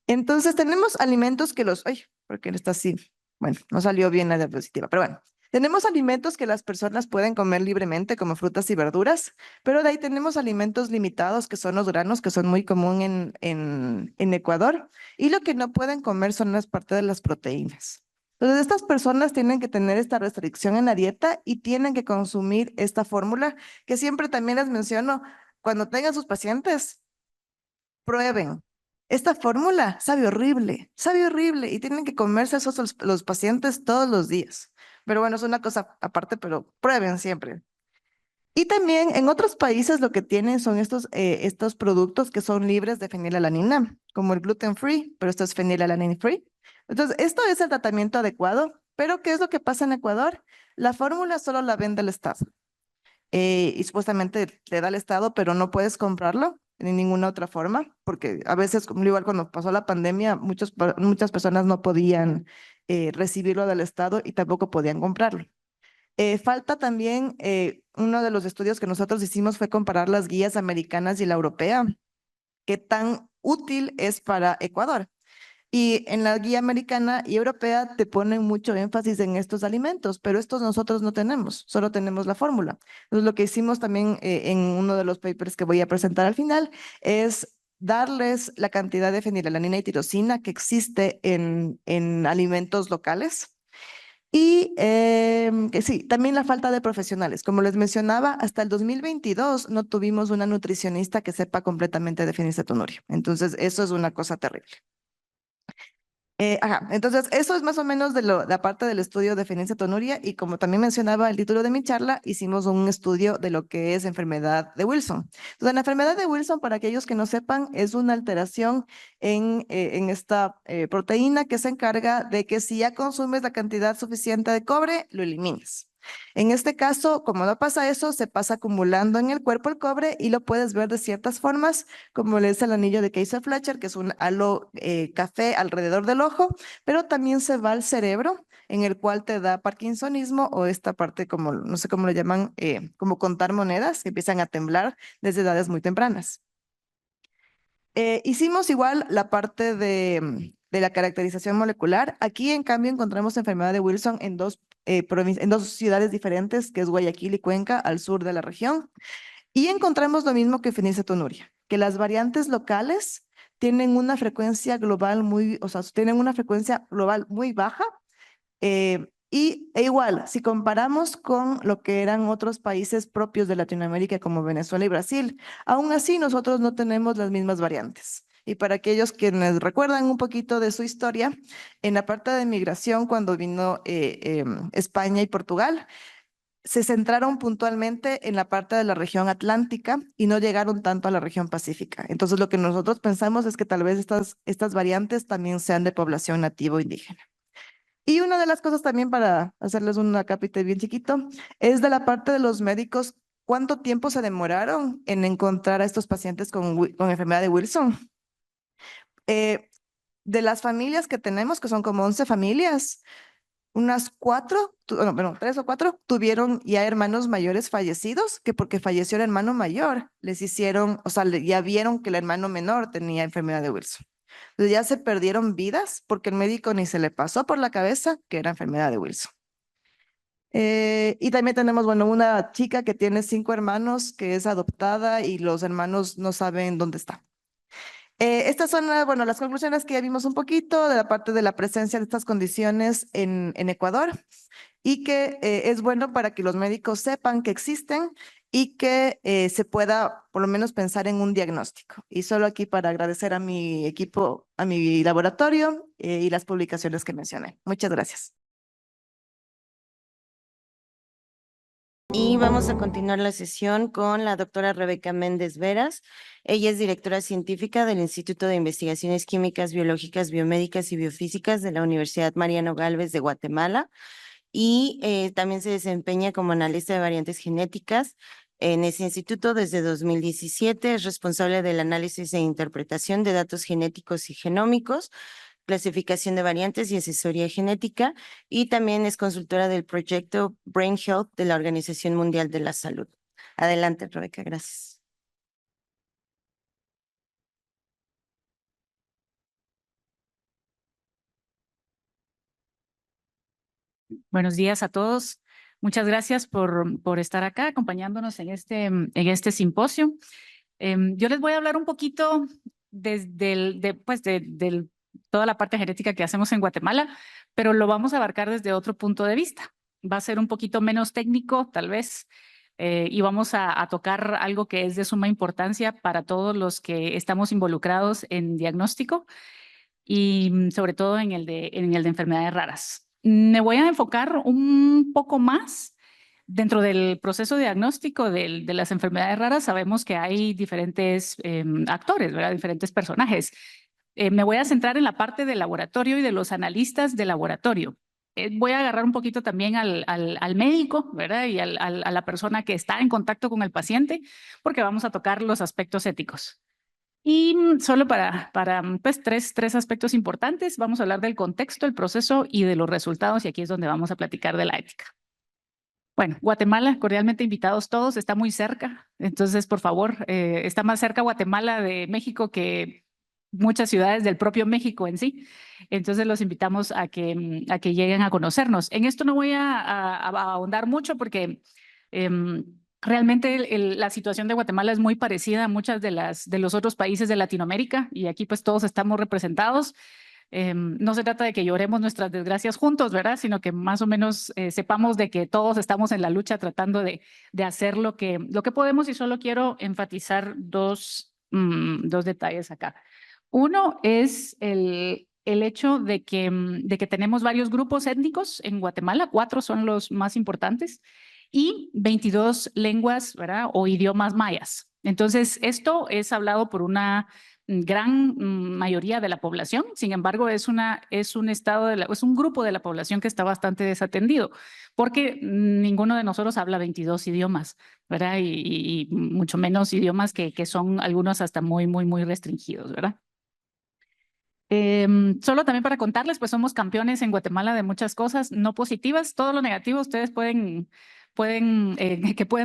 Entonces tenemos alimentos que ay, porque no está así. Bueno, no salió bien la diapositiva, pero bueno. Tenemos alimentos que las personas pueden comer libremente, como frutas y verduras, pero de ahí tenemos alimentos limitados, que son los granos, que son muy común en Ecuador, y lo que no pueden comer son las partes de las proteínas. Entonces, estas personas tienen que tener esta restricción en la dieta y tienen que consumir esta fórmula, que siempre también les menciono, cuando tengan sus pacientes, prueben. Esta fórmula sabe horrible y tienen que comerse esos los pacientes todos los días. Pero bueno, es una cosa aparte, pero prueben siempre. Y también en otros países lo que tienen son estos productos que son libres de fenilalanina, como el gluten free, pero esto es fenilalanina free. Entonces, esto es el tratamiento adecuado, pero ¿qué es lo que pasa en Ecuador? La fórmula solo la vende el Estado. Y supuestamente te da el Estado, pero no puedes comprarlo de ninguna otra forma, porque a veces, como igual cuando pasó la pandemia, muchas personas no podían recibirlo del Estado y tampoco podían comprarlo. Falta también, uno de los estudios que nosotros hicimos fue comparar las guías americanas y la europea, qué tan útil es para Ecuador. Y en la guía americana y europea te ponen mucho énfasis en estos alimentos, pero estos nosotros no tenemos, solo tenemos la fórmula. Entonces, lo que hicimos también en uno de los papers que voy a presentar al final es darles la cantidad de fenilalanina y tirosina que existe en alimentos locales Y que sí, también la falta de profesionales. Como les mencionaba, hasta el 2022 no tuvimos una nutricionista que sepa completamente de fenilcetonuria. Entonces, eso es una cosa terrible. Entonces eso es más o menos de la parte del estudio de fenilcetonuria y como también mencionaba el título de mi charla, hicimos un estudio de lo que es enfermedad de Wilson. Entonces, la enfermedad de Wilson, para aquellos que no sepan, es una alteración en esta proteína que se encarga de que si ya consumes la cantidad suficiente de cobre, lo elimines. En este caso, como no pasa eso, se pasa acumulando en el cuerpo el cobre y lo puedes ver de ciertas formas, como es el anillo de Kaiser-Fletcher, que es un halo café alrededor del ojo, pero también se va al cerebro, en el cual te da parkinsonismo o esta parte como, no sé cómo le llaman, como contar monedas que empiezan a temblar desde edades muy tempranas. Hicimos igual la parte de la caracterización molecular. Aquí, en cambio, encontramos enfermedad de Wilson en en dos ciudades diferentes, que es Guayaquil y Cuenca, al sur de la región. Y encontramos lo mismo que fenilcetonuria, que las variantes locales tienen una frecuencia global o sea, tienen una frecuencia global muy baja. Igual, si comparamos con lo que eran otros países propios de Latinoamérica como Venezuela y Brasil, aún así nosotros no tenemos las mismas variantes. Y para aquellos quienes recuerdan un poquito de su historia, en la parte de migración, cuando vino España y Portugal, se centraron puntualmente en la parte de la región atlántica y no llegaron tanto a la región pacífica. Entonces, lo que nosotros pensamos es que tal vez estas variantes también sean de población nativo indígena. Y una de las cosas también para hacerles un acápite bien chiquito es de la parte de los médicos, ¿cuánto tiempo se demoraron en encontrar a estos pacientes con enfermedad de Wilson? Eh, de las familias que tenemos, que son como 11 familias, unas bueno, 3 o 4 tuvieron ya hermanos mayores fallecidos, que porque falleció el hermano mayor, les hicieron, o sea, ya vieron que el hermano menor tenía enfermedad de Wilson. Entonces ya se perdieron vidas porque el médico ni se le pasó por la cabeza que era enfermedad de Wilson. Y también tenemos, bueno, una chica que tiene 5 hermanos, que es adoptada y los hermanos no saben dónde está. Estas son, bueno, las conclusiones que ya vimos un poquito de la parte de la presencia de estas condiciones en Ecuador y que es bueno para que los médicos sepan que existen y que se pueda por lo menos pensar en un diagnóstico. Y solo aquí para agradecer a mi equipo, a mi laboratorio y las publicaciones que mencioné. Muchas gracias. Y vamos a continuar la sesión con la doctora Rebeca Méndez Veras. Ella es directora científica del Instituto de Investigaciones Químicas, Biológicas, Biomédicas y Biofísicas de la Universidad Mariano Gálvez de Guatemala y también se desempeña como analista de variantes genéticas en ese instituto desde 2017. Es responsable del análisis e interpretación de datos genéticos y genómicos, clasificación de variantes y asesoría genética, y también es consultora del proyecto Brain Health de la Organización Mundial de la Salud. Adelante, Rebeca, gracias. Buenos días a todos. Muchas gracias por estar acá acompañándonos en este simposio. Yo les voy a hablar un poquito de toda la parte genética que hacemos en Guatemala, pero lo vamos a abarcar desde otro punto de vista. Va a ser un poquito menos técnico, tal vez, y vamos a tocar algo que es de suma importancia para todos los que estamos involucrados en diagnóstico y sobre todo en el de enfermedades raras. Me voy a enfocar un poco más dentro del proceso diagnóstico de las enfermedades raras. Sabemos que hay diferentes actores, ¿verdad? Diferentes personajes. Me voy a centrar en la parte del laboratorio y de los analistas de laboratorio. Voy a agarrar un poquito también al médico, ¿verdad? Y a la persona que está en contacto con el paciente, porque vamos a tocar los aspectos éticos. Y solo para pues, tres aspectos importantes, vamos a hablar del contexto, el proceso y de los resultados, y aquí es donde vamos a platicar de la ética. Bueno, Guatemala, cordialmente invitados todos, está muy cerca, entonces por favor, está más cerca Guatemala de México que muchas ciudades del propio México en sí, entonces los invitamos a que lleguen a conocernos. En esto no voy a ahondar mucho porque realmente la situación de Guatemala es muy parecida a muchas de los otros países de Latinoamérica y aquí pues todos estamos representados. No se trata de que lloremos nuestras desgracias juntos, ¿verdad? Sino que más o menos sepamos de que todos estamos en la lucha tratando de hacer lo que podemos, y solo quiero enfatizar dos detalles acá. Uno es el hecho de que tenemos varios grupos étnicos en Guatemala, 4 son los más importantes, y 22 lenguas, ¿verdad? O idiomas mayas. Entonces, esto es hablado por una gran mayoría de la población. Sin embargo, es un grupo de la población que está bastante desatendido, porque ninguno de nosotros habla 22 idiomas, ¿verdad? Y mucho menos idiomas que son algunos hasta muy, muy, muy restringidos, ¿verdad? Solo también para contarles, pues somos campeones en Guatemala de muchas cosas no positivas. Todo lo negativo ustedes pueden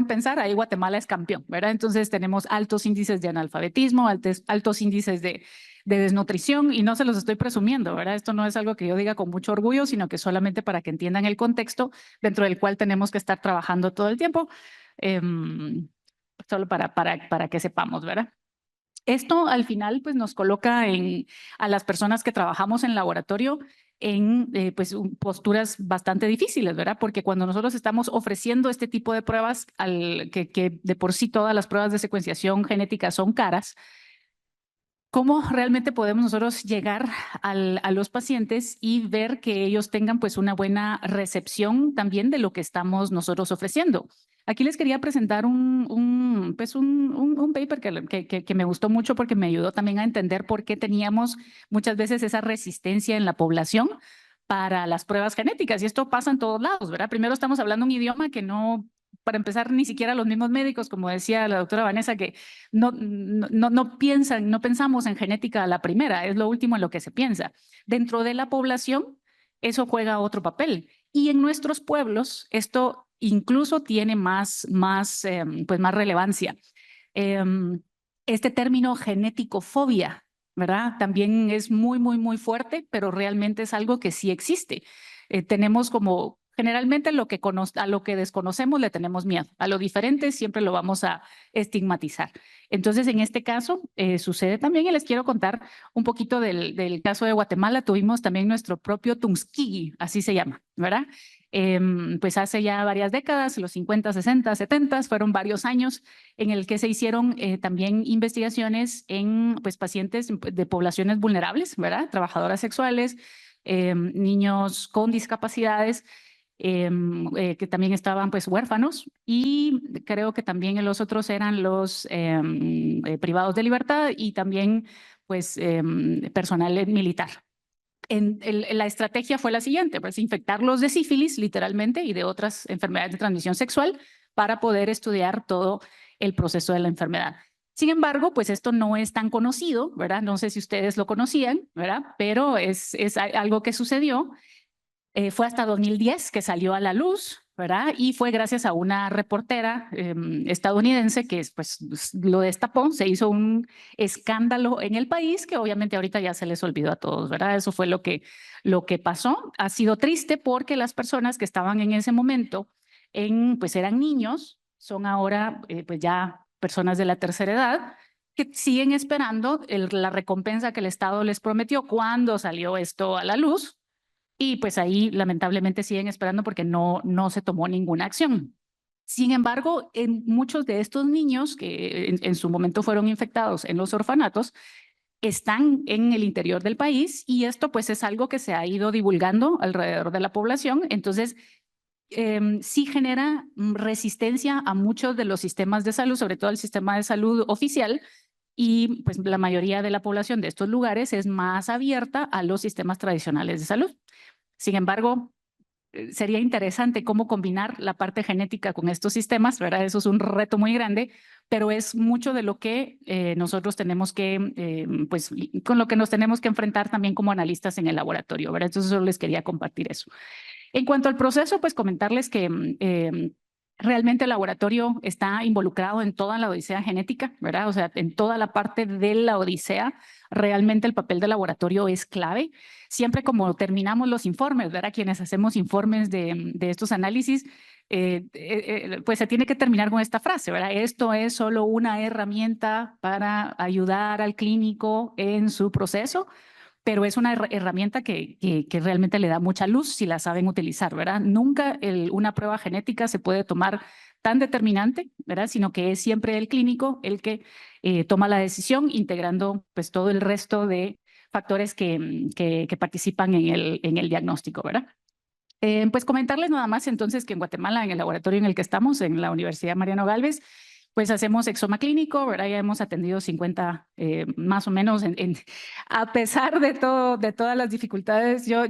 pensar, ahí Guatemala es campeón, ¿verdad? Entonces tenemos altos índices de analfabetismo, altos índices de desnutrición, y no se los estoy presumiendo, ¿verdad? Esto no es algo que yo diga con mucho orgullo, sino que solamente para que entiendan el contexto dentro del cual tenemos que estar trabajando todo el tiempo, solo para que sepamos, ¿verdad? Esto al final pues nos coloca a las personas que trabajamos en laboratorio en posturas bastante difíciles, ¿verdad? Porque cuando nosotros estamos ofreciendo este tipo de pruebas, que de por sí todas las pruebas de secuenciación genética son caras, ¿cómo realmente podemos nosotros llegar a los pacientes y ver que ellos tengan pues una buena recepción también de lo que estamos nosotros ofreciendo? Aquí les quería presentar un paper que me gustó mucho, porque me ayudó también a entender por qué teníamos muchas veces esa resistencia en la población para las pruebas genéticas. Y esto pasa en todos lados, ¿verdad? Primero estamos hablando un idioma que no, para empezar, ni siquiera los mismos médicos, como decía la doctora Vanessa, que no pensamos en genética a la primera, es lo último en lo que se piensa. Dentro de la población, eso juega otro papel. Y en nuestros pueblos, esto incluso tiene más relevancia. Este término genéticofobia, ¿verdad? También es muy, muy, muy fuerte, pero realmente es algo que sí existe. Tenemos como, generalmente a lo que desconocemos le tenemos miedo, a lo diferente siempre lo vamos a estigmatizar. Entonces, en este caso, sucede también, y les quiero contar un poquito del caso de Guatemala. Tuvimos también nuestro propio Tuskegee, así se llama, ¿verdad? Pues hace ya varias décadas, los 50, 60, 70, fueron varios años en el que se hicieron también investigaciones en pues, pacientes de poblaciones vulnerables, ¿verdad? Trabajadoras sexuales, niños con discapacidades, que también estaban pues huérfanos, y creo que también los otros eran los privados de libertad, y también pues personal militar. La estrategia fue la siguiente, pues infectarlos de sífilis literalmente y de otras enfermedades de transmisión sexual para poder estudiar todo el proceso de la enfermedad. Sin embargo, pues esto no es tan conocido, ¿verdad? No sé si ustedes lo conocían, ¿verdad? Pero es algo que sucedió. Fue hasta 2010 que salió a la luz, ¿verdad? Y fue gracias a una reportera estadounidense que pues lo destapó, se hizo un escándalo en el país que obviamente ahorita ya se les olvidó a todos, ¿verdad? Eso fue lo que pasó. Ha sido triste porque las personas que estaban en ese momento pues eran niños, son ahora pues ya personas de la tercera edad, que siguen esperando la recompensa que el Estado les prometió cuando salió esto a la luz. Y pues ahí lamentablemente siguen esperando porque no se tomó ninguna acción. Sin embargo, en muchos de estos niños que en su momento fueron infectados en los orfanatos, están en el interior del país, y esto pues es algo que se ha ido divulgando alrededor de la población. Entonces, sí genera resistencia a muchos de los sistemas de salud, sobre todo el sistema de salud oficial, y pues la mayoría de la población de estos lugares es más abierta a los sistemas tradicionales de salud. Sin embargo, sería interesante cómo combinar la parte genética con estos sistemas, ¿verdad? Eso es un reto muy grande, pero es mucho de lo que nosotros tenemos que, pues, con lo que nos tenemos que enfrentar también como analistas en el laboratorio, ¿verdad? Entonces, solo les quería compartir eso. En cuanto al proceso, pues comentarles que realmente el laboratorio está involucrado en toda la odisea genética, ¿verdad? O sea, en toda la parte de la odisea, realmente el papel del laboratorio es clave. Siempre como terminamos los informes, ¿verdad? Quienes hacemos informes de estos análisis, pues se tiene que terminar con esta frase, ¿verdad? Esto es solo una herramienta para ayudar al clínico en su proceso, pero es una herramienta que realmente le da mucha luz si la saben utilizar, ¿verdad? Nunca una prueba genética se puede tomar tan determinante, ¿verdad? Sino que es siempre el clínico el que toma la decisión, integrando pues todo el resto de factores que participan en el diagnóstico, ¿verdad? Pues comentarles nada más entonces que en Guatemala, en el laboratorio en el que estamos, en la Universidad Mariano Gálvez, pues hacemos exoma clínico, ¿verdad? Ya hemos atendido 50 más o menos, a pesar de todo, de todas las dificultades. Yo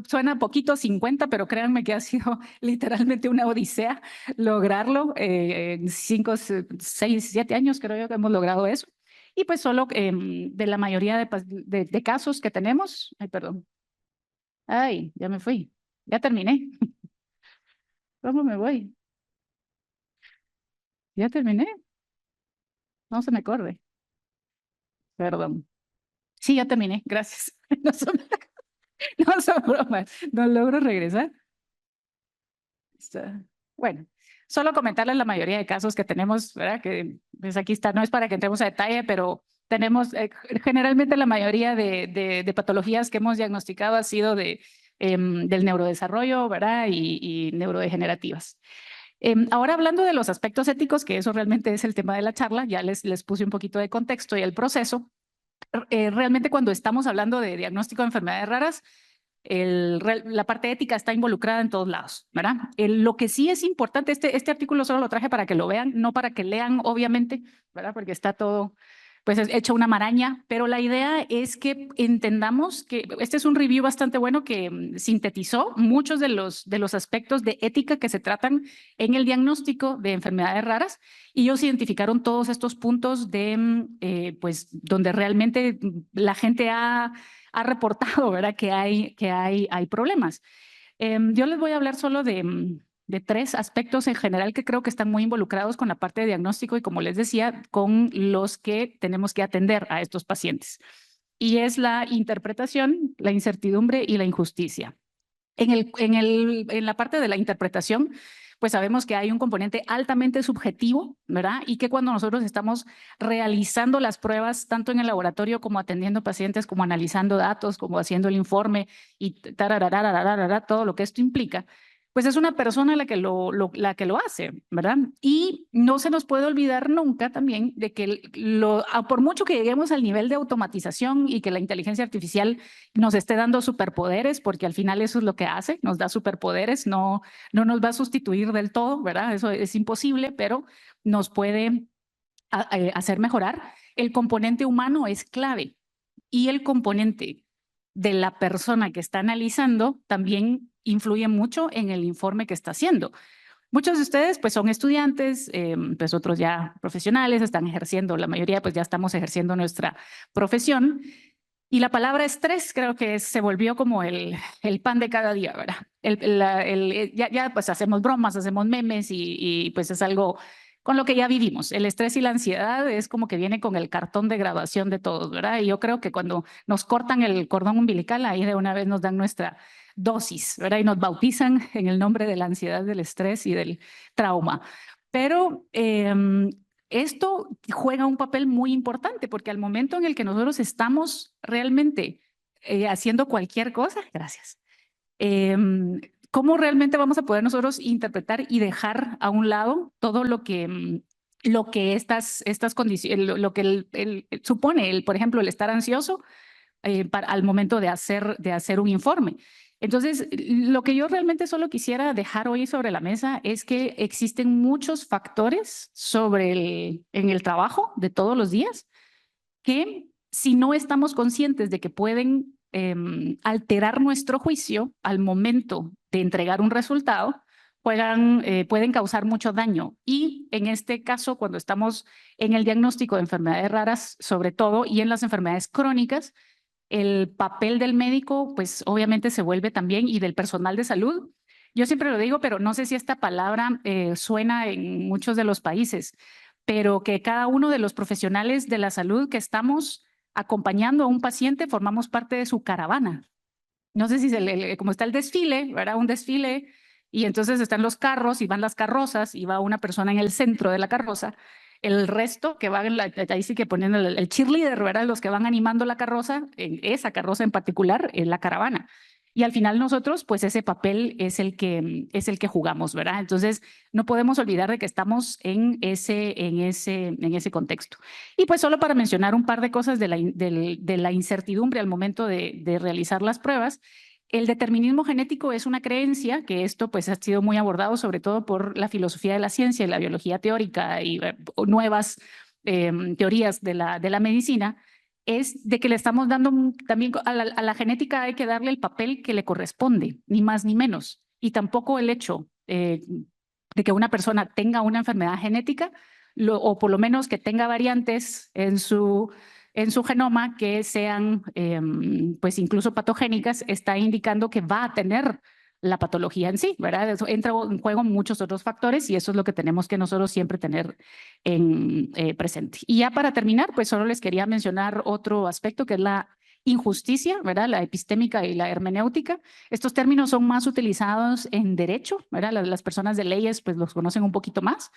suena poquito 50, pero créanme que ha sido literalmente una odisea lograrlo. 5, 6, 7 años creo yo que hemos logrado eso. Y pues solo de la mayoría de casos que tenemos, ay, perdón. Ay, ya me fui. Ya terminé. ¿Cómo me voy? ¿Ya terminé? No se me corre. Perdón. Sí, ya terminé. Gracias. No son bromas. No logro regresar. Bueno, solo comentarles la mayoría de casos que tenemos, ¿verdad? Que pues aquí está. No es para que entremos a detalle, pero tenemos generalmente la mayoría de patologías que hemos diagnosticado ha sido del neurodesarrollo, ¿verdad? Y neurodegenerativas. Ahora hablando de los aspectos éticos, que eso realmente es el tema de la charla, ya les puse un poquito de contexto y el proceso. Realmente cuando estamos hablando de diagnóstico de enfermedades raras, la parte ética está involucrada en todos lados, ¿verdad? Lo que sí es importante, este artículo solo lo traje para que lo vean, no para que lean, obviamente, ¿verdad? Porque está todo pues hecho una maraña, pero la idea es que entendamos que este es un review bastante bueno que sintetizó muchos de los aspectos de ética que se tratan en el diagnóstico de enfermedades raras, y ellos identificaron todos estos puntos de pues donde realmente la gente ha reportado, ¿verdad? Que hay problemas. Yo les voy a hablar solo de 3 aspectos en general que creo que están muy involucrados con la parte de diagnóstico y, como les decía, con los que tenemos que atender a estos pacientes. Y es la interpretación, la incertidumbre y la injusticia. En la parte de la interpretación, pues sabemos que hay un componente altamente subjetivo, ¿verdad? Y que cuando nosotros estamos realizando las pruebas, tanto en el laboratorio como atendiendo pacientes, como analizando datos, como haciendo el informe y todo lo que esto implica, pues es una persona la que lo hace, ¿verdad? Y no se nos puede olvidar nunca también de que por mucho que lleguemos al nivel de automatización y que la inteligencia artificial nos esté dando superpoderes, porque al final eso es lo que hace, nos da superpoderes, no nos va a sustituir del todo, ¿verdad? Eso es imposible, pero nos puede hacer mejorar. El componente humano es clave, y el componente de la persona que está analizando también influye mucho en el informe que está haciendo. Muchos de ustedes pues son estudiantes, pues otros ya profesionales, están ejerciendo, la mayoría pues ya estamos ejerciendo nuestra profesión. Y la palabra estrés creo que se volvió como el pan de cada día, ¿verdad? Ya pues hacemos bromas, hacemos memes y pues es algo con lo que ya vivimos. El estrés y la ansiedad es como que viene con el cartón de graduación de todos, ¿verdad? Y yo creo que cuando nos cortan el cordón umbilical, ahí de una vez nos dan nuestra dosis, ¿verdad? Y nos bautizan en el nombre de la ansiedad, del estrés y del trauma. Pero esto juega un papel muy importante, porque al momento en el que nosotros estamos realmente haciendo cualquier cosa, gracias, ¿cómo realmente vamos a poder nosotros interpretar y dejar a un lado todo lo que estas condiciones, lo que supone, por ejemplo, el estar ansioso al momento de hacer un informe? Entonces, lo que yo realmente solo quisiera dejar hoy sobre la mesa es que existen muchos factores en el trabajo de todos los días que, si no estamos conscientes de que pueden alterar nuestro juicio al momento de entregar un resultado, pueden causar mucho daño. Y en este caso, cuando estamos en el diagnóstico de enfermedades raras, sobre todo, y en las enfermedades crónicas, el papel del médico, pues obviamente se vuelve también, y del personal de salud. Yo siempre lo digo, pero no sé si esta palabra suena en muchos de los países, pero que cada uno de los profesionales de la salud que estamos acompañando a un paciente formamos parte de su caravana. No sé si como está el desfile, ¿verdad? Un desfile, y entonces están los carros y van las carrozas y va una persona en el centro de la carroza. el resto que van, ahí sí que ponen el cheerleader, ¿verdad? Los que van animando la carroza, esa carroza en particular, es la caravana. Y al final nosotros, pues ese papel es el que jugamos, ¿verdad? Entonces, no podemos olvidar de que estamos en ese contexto. Y pues solo para mencionar un par de cosas de la incertidumbre al momento de realizar las pruebas, el determinismo genético es una creencia, que esto pues ha sido muy abordado sobre todo por la filosofía de la ciencia y la biología teórica y nuevas teorías de la medicina, es de que le estamos dando también a la genética hay que darle el papel que le corresponde, ni más ni menos. Y tampoco el hecho de que una persona tenga una enfermedad genética o por lo menos que tenga variantes en su genoma que sean pues incluso patogénicas, está indicando que va a tener la patología en sí, ¿verdad? Eso entra en juego muchos otros factores y eso es lo que tenemos que nosotros siempre tener en presente. Y ya para terminar, pues solo les quería mencionar otro aspecto que es la injusticia, ¿verdad? La epistémica y la hermenéutica. Estos términos son más utilizados en derecho, ¿verdad? Las personas de leyes pues los conocen un poquito más.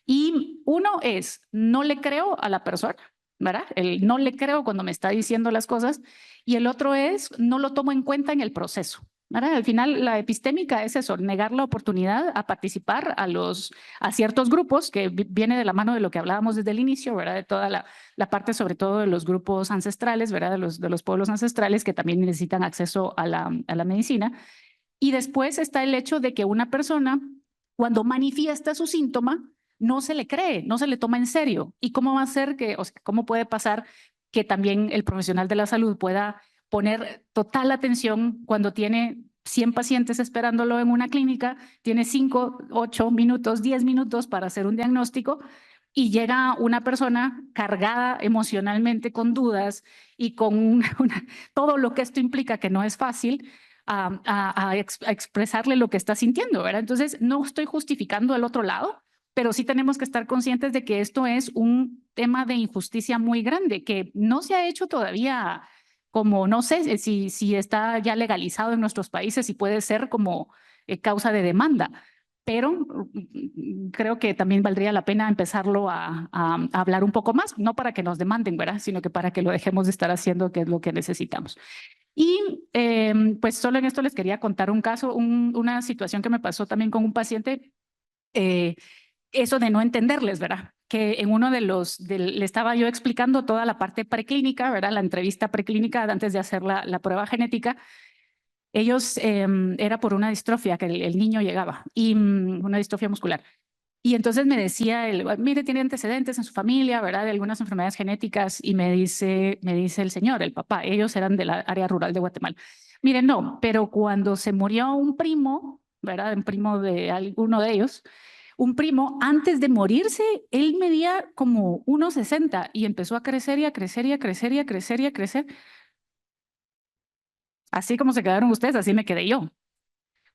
Y uno es, no le creo a la persona, ¿verdad? El no le creo cuando me está diciendo las cosas. Y el otro es, no lo tomo en cuenta en el proceso, ¿verdad? Al final, la epistémica es eso, negar la oportunidad a participar a ciertos grupos, que viene de la mano de lo que hablábamos desde el inicio, ¿verdad? De toda la parte, sobre todo de los grupos ancestrales, ¿verdad? De los pueblos ancestrales que también necesitan acceso a la medicina. Y después está el hecho de que una persona, cuando manifiesta su síntoma, no se le cree, no se le toma en serio. ¿Y cómo va a ser que, o sea, cómo puede pasar que también el profesional de la salud pueda poner total atención cuando tiene 100 pacientes esperándolo en una clínica, tiene 5, 8 minutos, 10 minutos para hacer un diagnóstico y llega una persona cargada emocionalmente con dudas y con todo lo que esto implica, que no es fácil, a expresarle lo que está sintiendo, ¿verdad? Entonces, no estoy justificando el otro lado, pero sí tenemos que estar conscientes de que esto es un tema de injusticia muy grande, que no se ha hecho todavía como, no sé si está ya legalizado en nuestros países y puede ser como causa de demanda, pero creo que también valdría la pena empezarlo a hablar un poco más, no para que nos demanden, ¿verdad? Sino que para que lo dejemos de estar haciendo, que es lo que necesitamos. Y pues solo en esto les quería contar un caso, una situación que me pasó también con un paciente, eso de no entenderles, ¿verdad? Que en uno le estaba yo explicando toda la parte preclínica, ¿verdad? La entrevista preclínica antes de hacer la prueba genética. Ellos, era por una distrofia que el niño llegaba, y una distrofia muscular. Y entonces me decía, mire, tiene antecedentes en su familia, ¿verdad? De algunas enfermedades genéticas. Y me dice el señor, el papá, ellos eran de la área rural de Guatemala. Miren, no, pero cuando se murió un primo, ¿verdad? Un primo de alguno de ellos, un primo, antes de morirse, él medía como 1,60 y empezó a crecer y a crecer y a crecer y a crecer y a crecer. Así como se quedaron ustedes, así me quedé yo.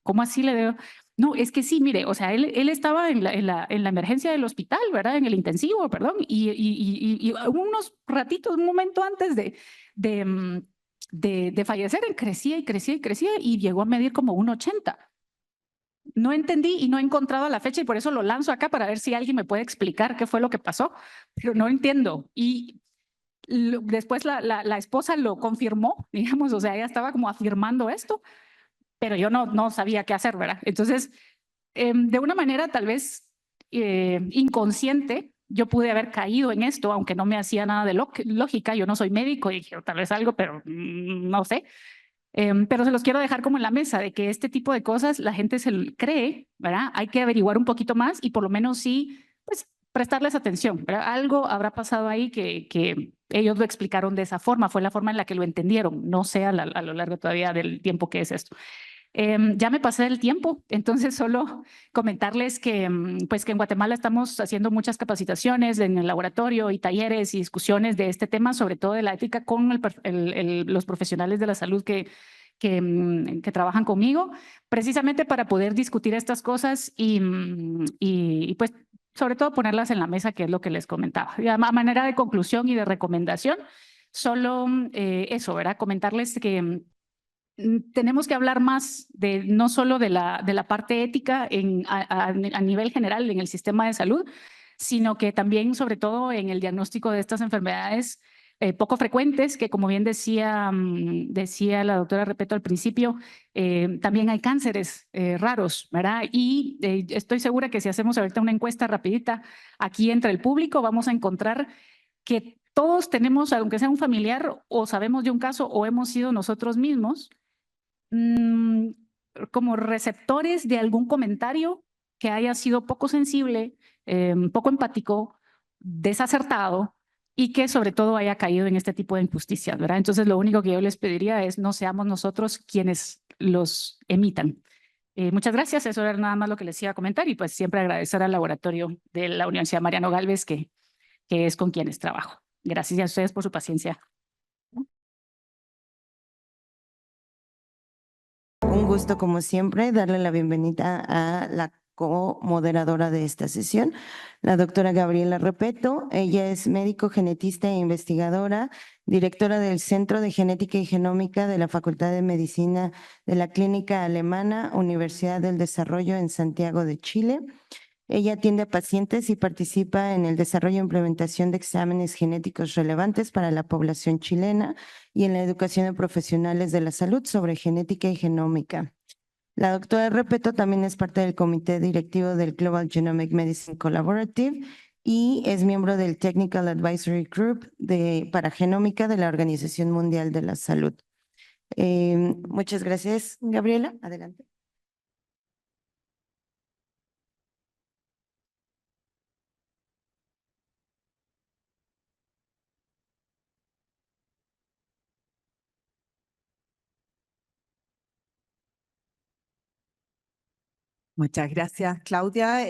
¿Cómo así le debo? No, es que sí, mire, o sea, él estaba en la emergencia del hospital, ¿verdad? En el intensivo, perdón, y unos ratitos, un momento antes de fallecer, él crecía y crecía y crecía y llegó a medir como 1,80. No entendí y no he encontrado la fecha y por eso lo lanzo acá para ver si alguien me puede explicar qué fue lo que pasó, pero no entiendo. Y después la esposa lo confirmó, digamos, o sea, ella estaba como afirmando esto, pero yo no sabía qué hacer, ¿verdad? Entonces, de una manera tal vez inconsciente, yo pude haber caído en esto, aunque no me hacía nada de lógica. Yo no soy médico y dije, tal vez algo, pero no sé. Pero se los quiero dejar como en la mesa de que este tipo de cosas la gente se cree, ¿verdad? Hay que averiguar un poquito más y por lo menos sí, pues prestarles atención, ¿verdad? Algo habrá pasado ahí que ellos lo explicaron de esa forma, fue la forma en la que lo entendieron, no sé a lo largo todavía del tiempo que es esto. Ya me pasé del tiempo, entonces solo comentarles que, pues que en Guatemala estamos haciendo muchas capacitaciones en el laboratorio y talleres y discusiones de este tema, sobre todo de la ética con los profesionales de la salud que trabajan conmigo, precisamente para poder discutir estas cosas y pues sobre todo ponerlas en la mesa, que es lo que les comentaba. Y a manera de conclusión y de recomendación, solo eso, ¿verdad? Comentarles que tenemos que hablar más de no solo de la parte ética a nivel general en el sistema de salud, sino que también, sobre todo, en el diagnóstico de estas enfermedades poco frecuentes, que como bien decía la doctora Repetto al principio, también hay cánceres raros, ¿verdad? Y estoy segura que si hacemos ahorita una encuesta rapidita aquí entre el público, vamos a encontrar que todos tenemos, aunque sea un familiar, o sabemos de un caso, o hemos sido nosotros mismos, como receptores de algún comentario que haya sido poco sensible, poco empático, desacertado, y que sobre todo haya caído en este tipo de injusticias, ¿verdad? Entonces, lo único que yo les pediría es no seamos nosotros quienes los emitan. Muchas gracias, eso era nada más lo que les iba a comentar, y pues siempre agradecer al laboratorio de la Universidad Mariano Gálvez, que es con quienes trabajo. Gracias a ustedes por su paciencia. Un gusto, como siempre, darle la bienvenida a la co-moderadora de esta sesión, la doctora Gabriela Repetto. Ella es médico genetista e investigadora, directora del Centro de Genética y Genómica de la Facultad de Medicina de la Clínica Alemana, Universidad del Desarrollo en Santiago de Chile. Ella atiende a pacientes y participa en el desarrollo e implementación de exámenes genéticos relevantes para la población chilena y en la educación de profesionales de la salud sobre genética y genómica. La doctora Repetto también es parte del comité directivo del Global Genomic Medicine Collaborative y es miembro del Technical Advisory Group para genómica de la Organización Mundial de la Salud. Muchas gracias, Gabriela. Adelante. Muchas gracias, Claudia.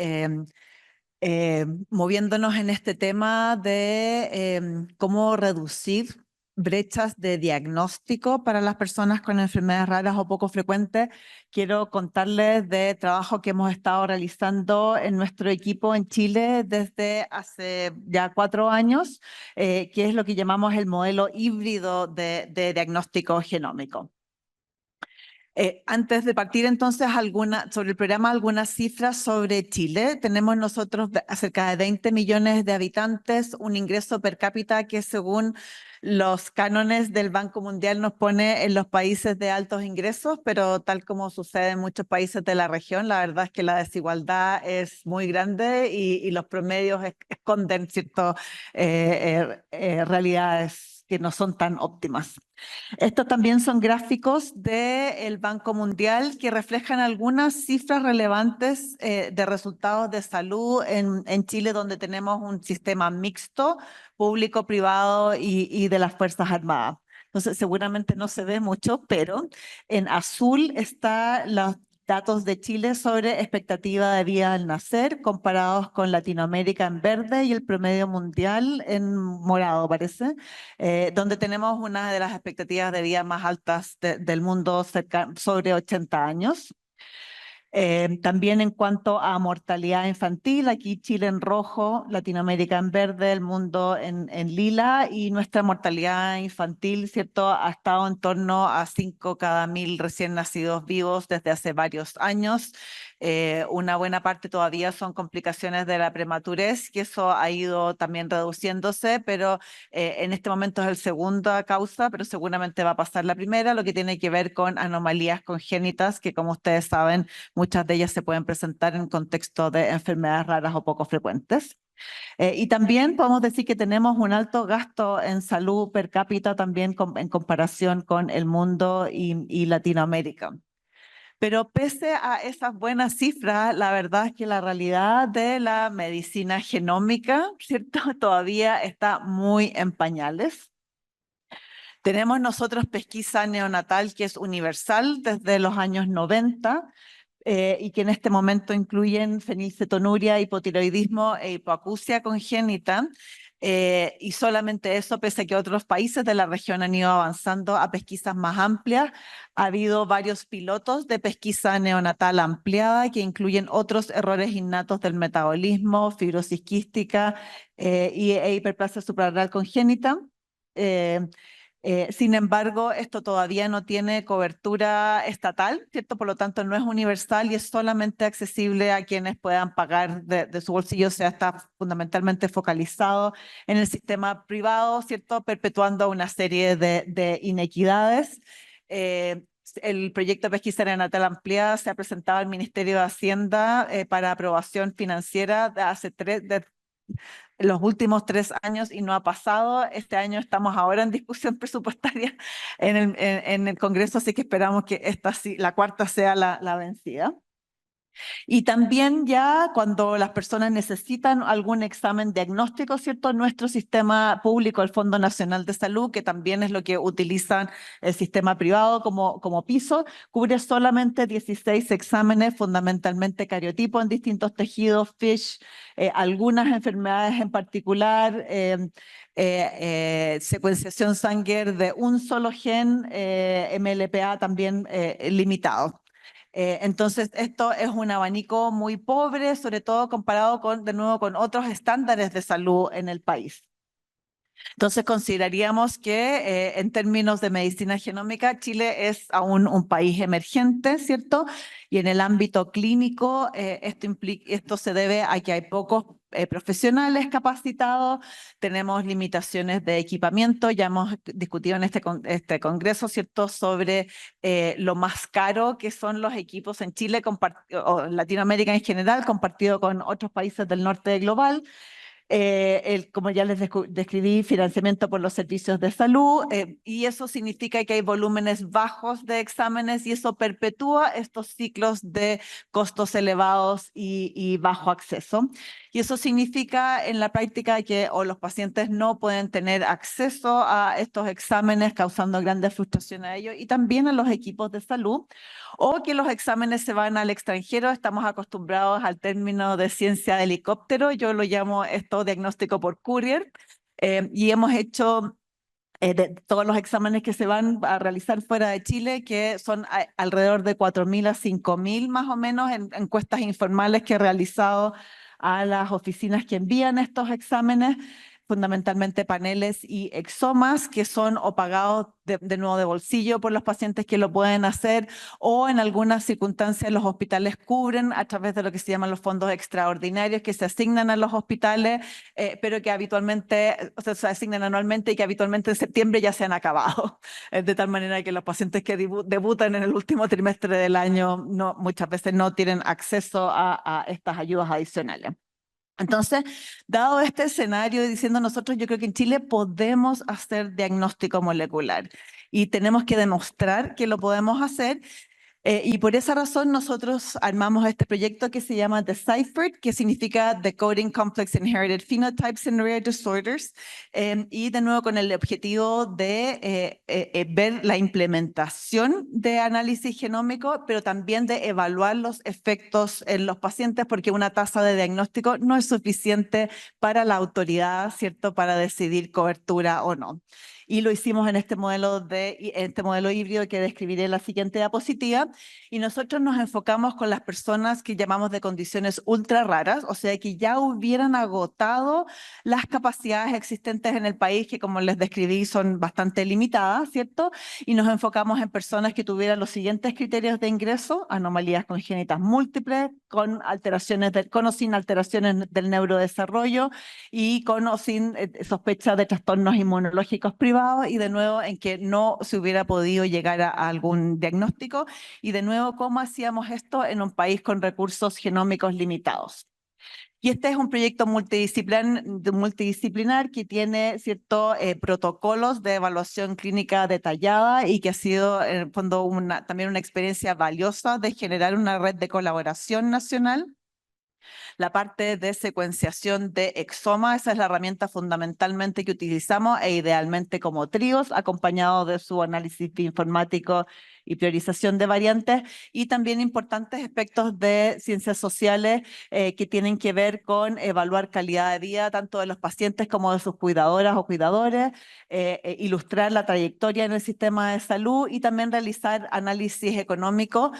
Moviéndonos en este tema de cómo reducir brechas de diagnóstico para las personas con enfermedades raras o poco frecuentes, quiero contarles de trabajo que hemos estado realizando en nuestro equipo en Chile desde hace ya 4 años, que es lo que llamamos el modelo híbrido de diagnóstico genómico. Antes de partir entonces sobre el programa, algunas cifras sobre Chile. Tenemos nosotros cerca de 20 millones de habitantes, un ingreso per cápita que según los cánones del Banco Mundial nos pone en los países de altos ingresos, pero tal como sucede en muchos países de la región, la verdad es que la desigualdad es muy grande y los promedios esconden ciertas realidades que no son tan óptimas. Estos también son gráficos del Banco Mundial que reflejan algunas cifras relevantes de resultados de salud en Chile, donde tenemos un sistema mixto, público, privado y de las Fuerzas Armadas. Entonces, seguramente no se ve mucho, pero en azul están los datos de Chile sobre expectativa de vida al nacer comparados con Latinoamérica en verde y el promedio mundial en morado, parece, donde tenemos una de las expectativas de vida más altas del mundo, sobre 80 años. También en cuanto a mortalidad infantil, aquí Chile en rojo, Latinoamérica en verde, el mundo en lila, y nuestra mortalidad infantil, ¿cierto?, ha estado en torno a 5 cada 1000 recién nacidos vivos desde hace varios años. Una buena parte todavía son complicaciones de la prematurez, que eso ha ido también reduciéndose, pero en este momento es la segunda causa, pero seguramente va a pasar la primera, lo que tiene que ver con anomalías congénitas, que como ustedes saben, muchas de ellas se pueden presentar en contexto de enfermedades raras o poco frecuentes. Y también podemos decir que tenemos un alto gasto en salud per cápita también en comparación con el mundo y Latinoamérica. Pero pese a esas buenas cifras, la verdad es que la realidad de la medicina genómica, ¿cierto?, todavía está muy en pañales. Tenemos nosotros pesquisa neonatal que es universal desde los años 90, y que en este momento incluyen fenilcetonuria, hipotiroidismo e hipoacusia congénita, y solamente eso, pese a que otros países de la región han ido avanzando a pesquisas más amplias. Ha habido varios pilotos de pesquisa neonatal ampliada que incluyen otros errores innatos del metabolismo, fibrosis quística e hiperplasia suprarrenal congénita. Sin embargo, esto todavía no tiene cobertura estatal, ¿cierto? Por lo tanto, no es universal y es solamente accesible a quienes puedan pagar de su bolsillo, o sea, está fundamentalmente focalizado en el sistema privado, ¿cierto? Perpetuando una serie de inequidades. El proyecto de pesquisa neonatal ampliada se ha presentado al Ministerio de Hacienda para aprobación financiera de hace los últimos 3 años y no ha pasado. Este año estamos ahora en discusión presupuestaria en el Congreso, así que esperamos que esta, la cuarta sea la vencida. Y también ya cuando las personas necesitan algún examen diagnóstico, ¿cierto? Nuestro sistema público, el Fondo Nacional de Salud, que también es lo que utilizan el sistema privado como piso, cubre solamente 16 exámenes, fundamentalmente cariotipo en distintos tejidos, FISH, algunas enfermedades en particular, secuenciación Sanger de un solo gen, MLPA también limitado. Entonces, esto es un abanico muy pobre, sobre todo comparado de nuevo, con otros estándares de salud en el país. Entonces, consideraríamos que en términos de medicina genómica, Chile es aún un país emergente, ¿cierto? Y en el ámbito clínico, esto se debe a que hay pocos profesionales capacitados, tenemos limitaciones de equipamiento, ya hemos discutido en este congreso, ¿cierto?, sobre lo más caro que son los equipos en Chile o en Latinoamérica en general, compartido con otros países del norte global. Como ya les describí, financiamiento por los servicios de salud, y eso significa que hay volúmenes bajos de exámenes y eso perpetúa estos ciclos de costos elevados y bajo acceso. Y eso significa en la práctica que los pacientes no pueden tener acceso a estos exámenes, causando grandes frustraciones a ellos y también a los equipos de salud, o que los exámenes se van al extranjero. Estamos acostumbrados al término de ciencia de helicóptero, yo lo llamo esto diagnóstico por courier, y hemos hecho de todos los exámenes que se van a realizar fuera de Chile, que son alrededor de 4.000 a 5.000 más o menos en encuestas informales que he realizado a las oficinas que envían estos exámenes, fundamentalmente paneles y exomas, que son o pagados de nuevo de bolsillo por los pacientes que lo pueden hacer, o en algunas circunstancias los hospitales cubren a través de lo que se llaman los fondos extraordinarios que se asignan a los hospitales, pero que habitualmente, o sea, se asignan anualmente y que habitualmente en septiembre ya se han acabado, de tal manera que los pacientes que debutan en el último trimestre del año muchas veces no tienen acceso a estas ayudas adicionales. Entonces, dado este escenario, diciendo nosotros, yo creo que en Chile podemos hacer diagnóstico molecular y tenemos que demostrar que lo podemos hacer. Y por esa razón nosotros armamos este proyecto que se llama Deciphered, que significa Decoding Complex Inherited Phenotypes in Rare Disorders, y de nuevo con el objetivo de ver la implementación de análisis genómico, pero también de evaluar los efectos en los pacientes, porque una tasa de diagnóstico no es suficiente para la autoridad, ¿cierto?, para decidir cobertura o no. Y lo hicimos en este modelo híbrido que describiré en la siguiente diapositiva. Y nosotros nos enfocamos con las personas que llamamos de condiciones ultra raras, o sea, que ya hubieran agotado las capacidades existentes en el país, que como les describí son bastante limitadas, ¿cierto? Y nos enfocamos en personas que tuvieran los siguientes criterios de ingreso: anomalías congénitas múltiples, con o sin alteraciones del neurodesarrollo y con o sin sospecha de trastornos inmunológicos privados, y de nuevo en que no se hubiera podido llegar a algún diagnóstico, y de nuevo cómo hacíamos esto en un país con recursos genómicos limitados. Y este es un proyecto multidisciplinar que tiene ciertos protocolos de evaluación clínica detallada y que ha sido en el fondo también una experiencia valiosa de generar una red de colaboración nacional. La parte de secuenciación de exoma, esa es la herramienta fundamentalmente que utilizamos, e idealmente como tríos, acompañado de su análisis informático y priorización de variantes, y también importantes aspectos de ciencias sociales que tienen que ver con evaluar calidad de vida tanto de los pacientes como de sus cuidadoras o cuidadores, ilustrar la trayectoria en el sistema de salud y también realizar análisis económico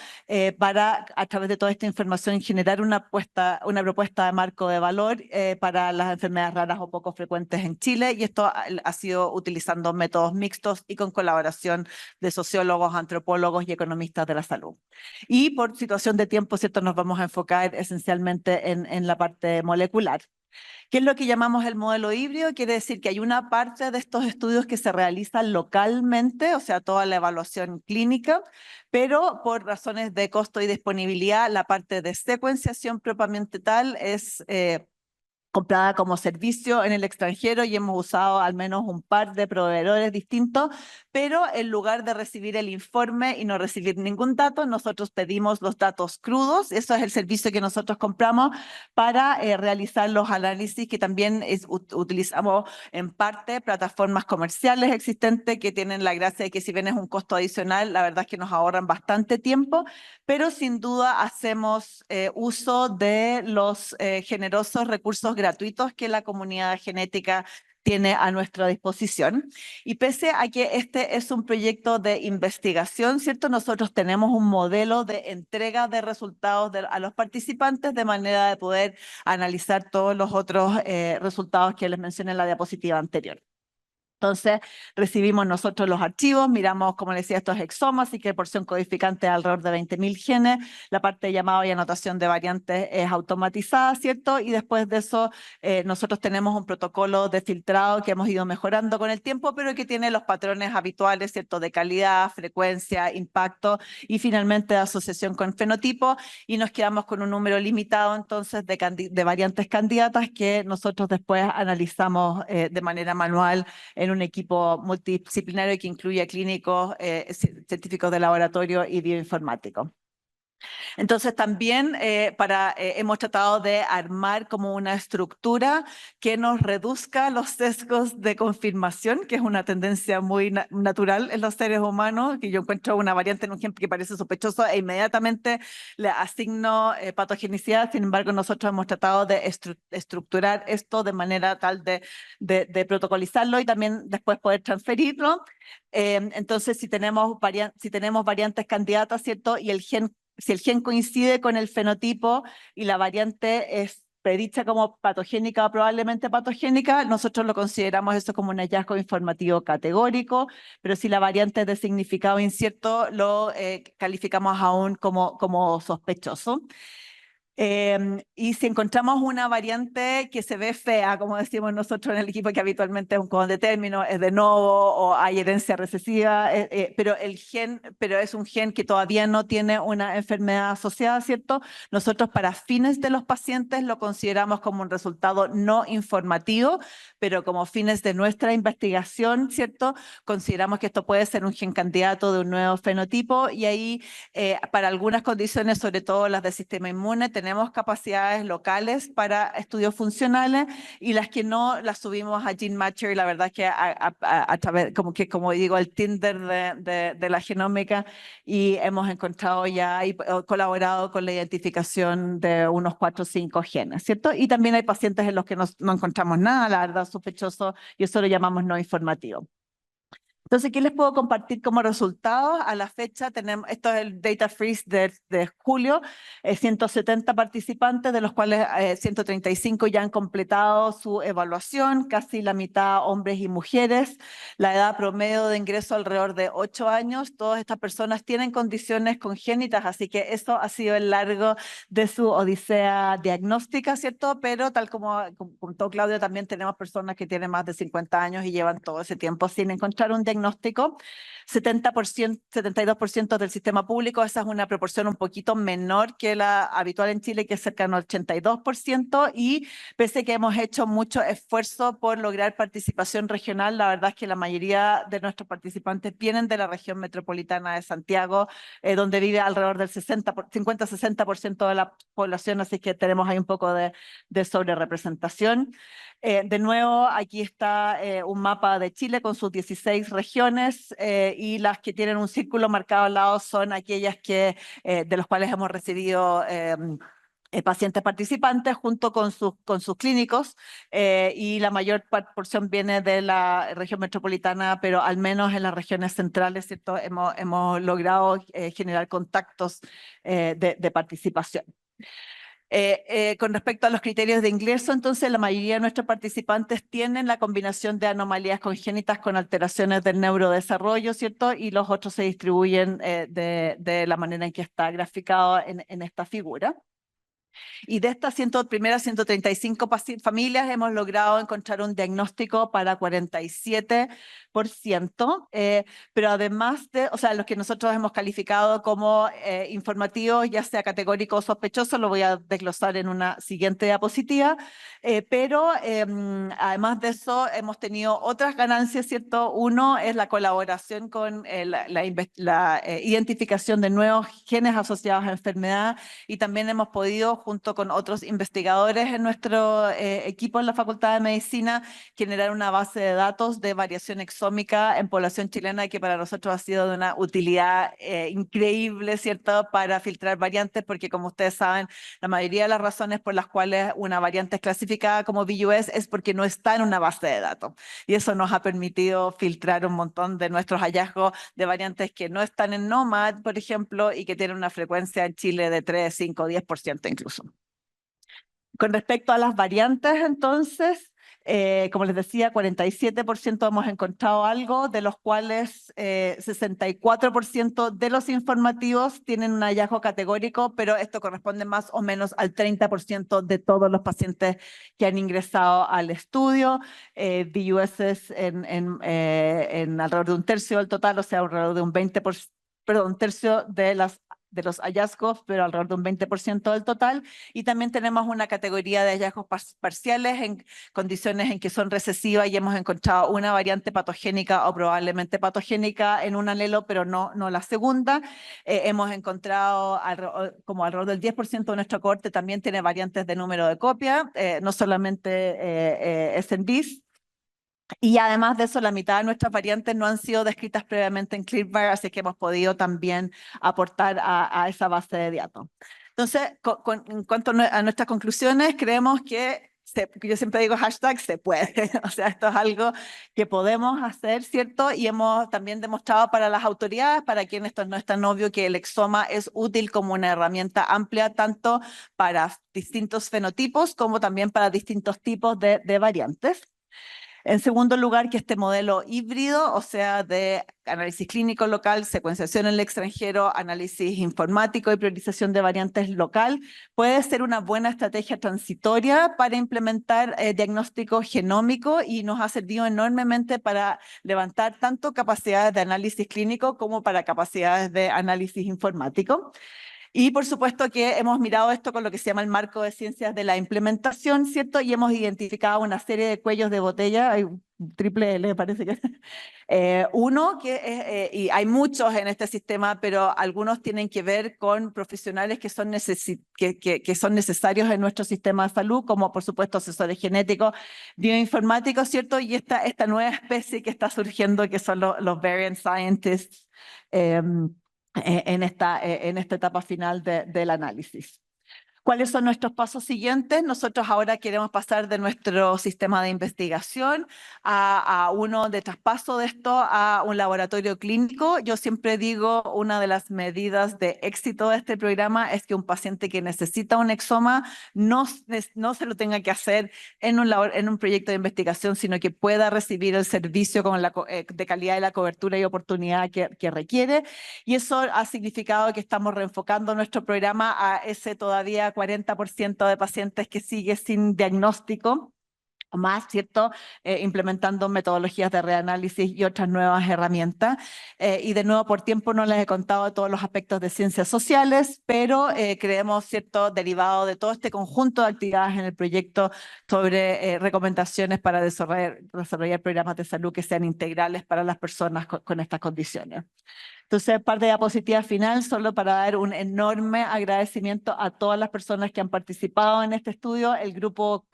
para, a través de toda esta información, generar una propuesta de marco de valor para las enfermedades raras o poco frecuentes en Chile, y esto ha sido utilizando métodos mixtos y con colaboración de sociólogos, antropólogos y economistas de la salud. Y por situación de tiempo, ¿cierto?, nos vamos a enfocar esencialmente en la parte molecular. ¿Qué es lo que llamamos el modelo híbrido? Quiere decir que hay una parte de estos estudios que se realizan localmente, o sea, toda la evaluación clínica, pero por razones de costo y disponibilidad, la parte de secuenciación propiamente tal es comprada como servicio en el extranjero, y hemos usado al menos un par de proveedores distintos, pero en lugar de recibir el informe y no recibir ningún dato, nosotros pedimos los datos crudos. Eso es el servicio que nosotros compramos para realizar los análisis, que también utilizamos en parte plataformas comerciales existentes que tienen la gracia de que, si bien es un costo adicional, la verdad es que nos ahorran bastante tiempo, pero sin duda hacemos uso de los generosos recursos gratuitos que la comunidad genética tiene a nuestra disposición. Y pese a que este es un proyecto de investigación, ¿cierto?, nosotros tenemos un modelo de entrega de resultados a los participantes, de manera de poder analizar todos los otros resultados que les mencioné en la diapositiva anterior. Entonces, recibimos nosotros los archivos, miramos, como les decía, estos exomas, así que porción codificante de alrededor de 20.000 genes. La parte de llamado y anotación de variantes es automatizada, ¿cierto? Y después de eso, nosotros tenemos un protocolo de filtrado que hemos ido mejorando con el tiempo, pero que tiene los patrones habituales, ¿cierto?, de calidad, frecuencia, impacto y finalmente de asociación con fenotipo. Y nos quedamos con un número limitado, entonces, de variantes candidatas que nosotros después analizamos de manera manual en un equipo multidisciplinario que incluye clínicos, científicos de laboratorio y bioinformáticos. Entonces también hemos tratado de armar como una estructura que nos reduzca los sesgos de confirmación, que es una tendencia muy natural en los seres humanos, que yo encuentro una variante en un gen que parece sospechoso e inmediatamente le asigno patogenicidad. Sin embargo, nosotros hemos tratado de estructurar esto de manera tal de protocolizarlo y también después poder transferirlo. Entonces, si tenemos variantes candidatas, ¿cierto?, y si el gen coincide con el fenotipo y la variante es predicha como patogénica o probablemente patogénica, nosotros lo consideramos eso como un hallazgo informativo categórico, pero si la variante es de significado incierto, lo calificamos aún como sospechoso. Y si encontramos una variante que se ve fea, como decimos nosotros en el equipo, que habitualmente es un cojón de términos, es de novo o hay herencia recesiva, pero es un gen que todavía no tiene una enfermedad asociada, ¿cierto? Nosotros, para fines de los pacientes, lo consideramos como un resultado no informativo, pero como fines de nuestra investigación, ¿cierto?, consideramos que esto puede ser un gen candidato de un nuevo fenotipo, y ahí para algunas condiciones, sobre todo las del sistema inmune, tenemos capacidades locales para estudios funcionales, y las que no las subimos a GeneMatcher, y la verdad es que a través, como digo, el Tinder de la genómica, y hemos encontrado ya y colaborado con la identificación de unos 4 o 5 genes, ¿cierto? Y también hay pacientes en los que no encontramos nada, la verdad, sospechoso, y eso lo llamamos no informativo. Entonces, ¿qué les puedo compartir como resultados? A la fecha tenemos, esto es el data freeze de julio, 170 participantes, de los cuales 135 ya han completado su evaluación, casi la mitad hombres y mujeres. La edad promedio de ingreso alrededor de 8 años. Todas estas personas tienen condiciones congénitas, así que eso ha sido el largo de su odisea diagnóstica, ¿cierto? Pero tal como contó Claudia, también tenemos personas que tienen más de 50 años y llevan todo ese tiempo sin encontrar un diagnóstico. 72% del sistema público, esa es una proporción un poquito menor que la habitual en Chile, que es cercano al 82%, y pese a que hemos hecho mucho esfuerzo por lograr participación regional, la verdad es que la mayoría de nuestros participantes vienen de la región metropolitana de Santiago, donde vive alrededor del 50-60% de la población, así que tenemos ahí un poco de sobrerepresentación. De nuevo, aquí está un mapa de Chile con sus 16 regiones y las que tienen un círculo marcado al lado son aquellas de los cuales hemos recibido pacientes participantes junto con sus clínicos y la mayor porción viene de la región metropolitana, pero al menos en las regiones centrales, ¿cierto? Hemos logrado generar contactos de participación. Con respecto a los criterios de ingreso, entonces la mayoría de nuestros participantes tienen la combinación de anomalías congénitas con alteraciones del neurodesarrollo, ¿cierto? Y los otros se distribuyen de la manera en que está graficado en esta figura. Y de estas primeras 135 familias hemos logrado encontrar un diagnóstico para 47%, pero además o sea, los que nosotros hemos calificado como informativos, ya sea categórico o sospechoso, lo voy a desglosar en una siguiente diapositiva, pero además de eso hemos tenido otras ganancias, ¿cierto? Uno es la colaboración con la identificación de nuevos genes asociados a enfermedad y también hemos podido, junto con otros investigadores en nuestro equipo en la Facultad de Medicina, generar una base de datos de variación exómica en población chilena que para nosotros ha sido de una utilidad increíble, ¿cierto?, para filtrar variantes, porque como ustedes saben, la mayoría de las razones por las cuales una variante es clasificada como VUS es porque no está en una base de datos. Y eso nos ha permitido filtrar un montón de nuestros hallazgos de variantes que no están en NOMAD, por ejemplo, y que tienen una frecuencia en Chile de 3, 5, 10% incluso. Con respecto a las variantes, entonces, como les decía, 47% hemos encontrado algo, de los cuales 64% de los informativos tienen un hallazgo categórico, pero esto corresponde más o menos al 30% de todos los pacientes que han ingresado al estudio. VUS en alrededor de un tercio del total, o sea, alrededor de un 20%, perdón, un tercio de los hallazgos, pero alrededor de un 20% del total. Y también tenemos una categoría de hallazgos parciales en condiciones en que son recesivas y hemos encontrado una variante patogénica o probablemente patogénica en un alelo, pero no la segunda. Hemos encontrado como alrededor del 10% de nuestro cohorte también tiene variantes de número de copia, no solamente SNVs. Y además de eso, la mitad de nuestras variantes no han sido descritas previamente en CLIPBAR, así que hemos podido también aportar a esa base de datos. Entonces, en cuanto a nuestras conclusiones, creemos que yo siempre digo hashtag se puede, o sea, esto es algo que podemos hacer, ¿cierto? Y hemos también demostrado para las autoridades, para quienes esto no es tan obvio, que el exoma es útil como una herramienta amplia, tanto para distintos fenotipos como también para distintos tipos de variantes. En segundo lugar, que este modelo híbrido, o sea, de análisis clínico local, secuenciación en el extranjero, análisis informático y priorización de variantes local, puede ser una buena estrategia transitoria para implementar diagnóstico genómico y nos ha servido enormemente para levantar tanto capacidades de análisis clínico como para capacidades de análisis informático. Y por supuesto que hemos mirado esto con lo que se llama el marco de ciencias de la implementación, ¿cierto? Y hemos identificado una serie de cuellos de botella, hay un triple L, parece que uno y hay muchos en este sistema, pero algunos tienen que ver con profesionales que son necesarios en nuestro sistema de salud, como por supuesto asesores genéticos, bioinformáticos, ¿cierto? Y esta nueva especie que está surgiendo, que son los variant scientists, en esta etapa final del análisis. ¿Cuáles son nuestros pasos siguientes? Nosotros ahora queremos pasar de nuestro sistema de investigación a uno de traspaso de esto a un laboratorio clínico. Yo siempre digo, una de las medidas de éxito de este programa es que un paciente que necesita un exoma no se lo tenga que hacer en un proyecto de investigación, sino que pueda recibir el servicio con de calidad de la cobertura y oportunidad que requiere. Y eso ha significado que estamos reenfocando nuestro programa a ese todavía 40% de pacientes que sigue sin diagnóstico o más, ¿cierto? Implementando metodologías de reanálisis y otras nuevas herramientas. Y de nuevo, por tiempo no les he contado todos los aspectos de ciencias sociales, pero creemos, ¿cierto?, derivado de todo este conjunto de actividades en el proyecto sobre recomendaciones para desarrollar programas de salud que sean integrales para las personas con estas condiciones. Entonces, parte de diapositiva final, solo para dar un enorme agradecimiento a todas las personas que han participado en este estudio. El grupo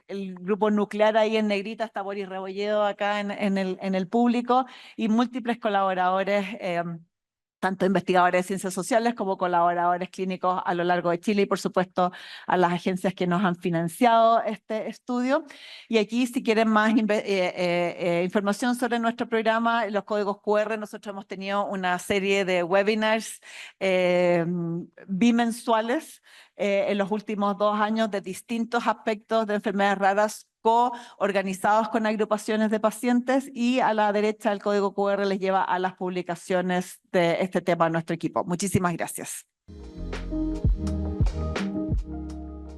nuclear ahí en negrita está Boris Rebolledo acá en el público y múltiples colaboradores, tanto investigadores de ciencias sociales como colaboradores clínicos a lo largo de Chile y, por supuesto, a las agencias que nos han financiado este estudio. Y aquí, si quieren más información sobre nuestro programa, los códigos QR, nosotros hemos tenido una serie de webinars bimensuales en los últimos 2 años de distintos aspectos de enfermedades raras organizados con agrupaciones de pacientes, y a la derecha el código QR les lleva a las publicaciones de este tema a nuestro equipo. Muchísimas gracias.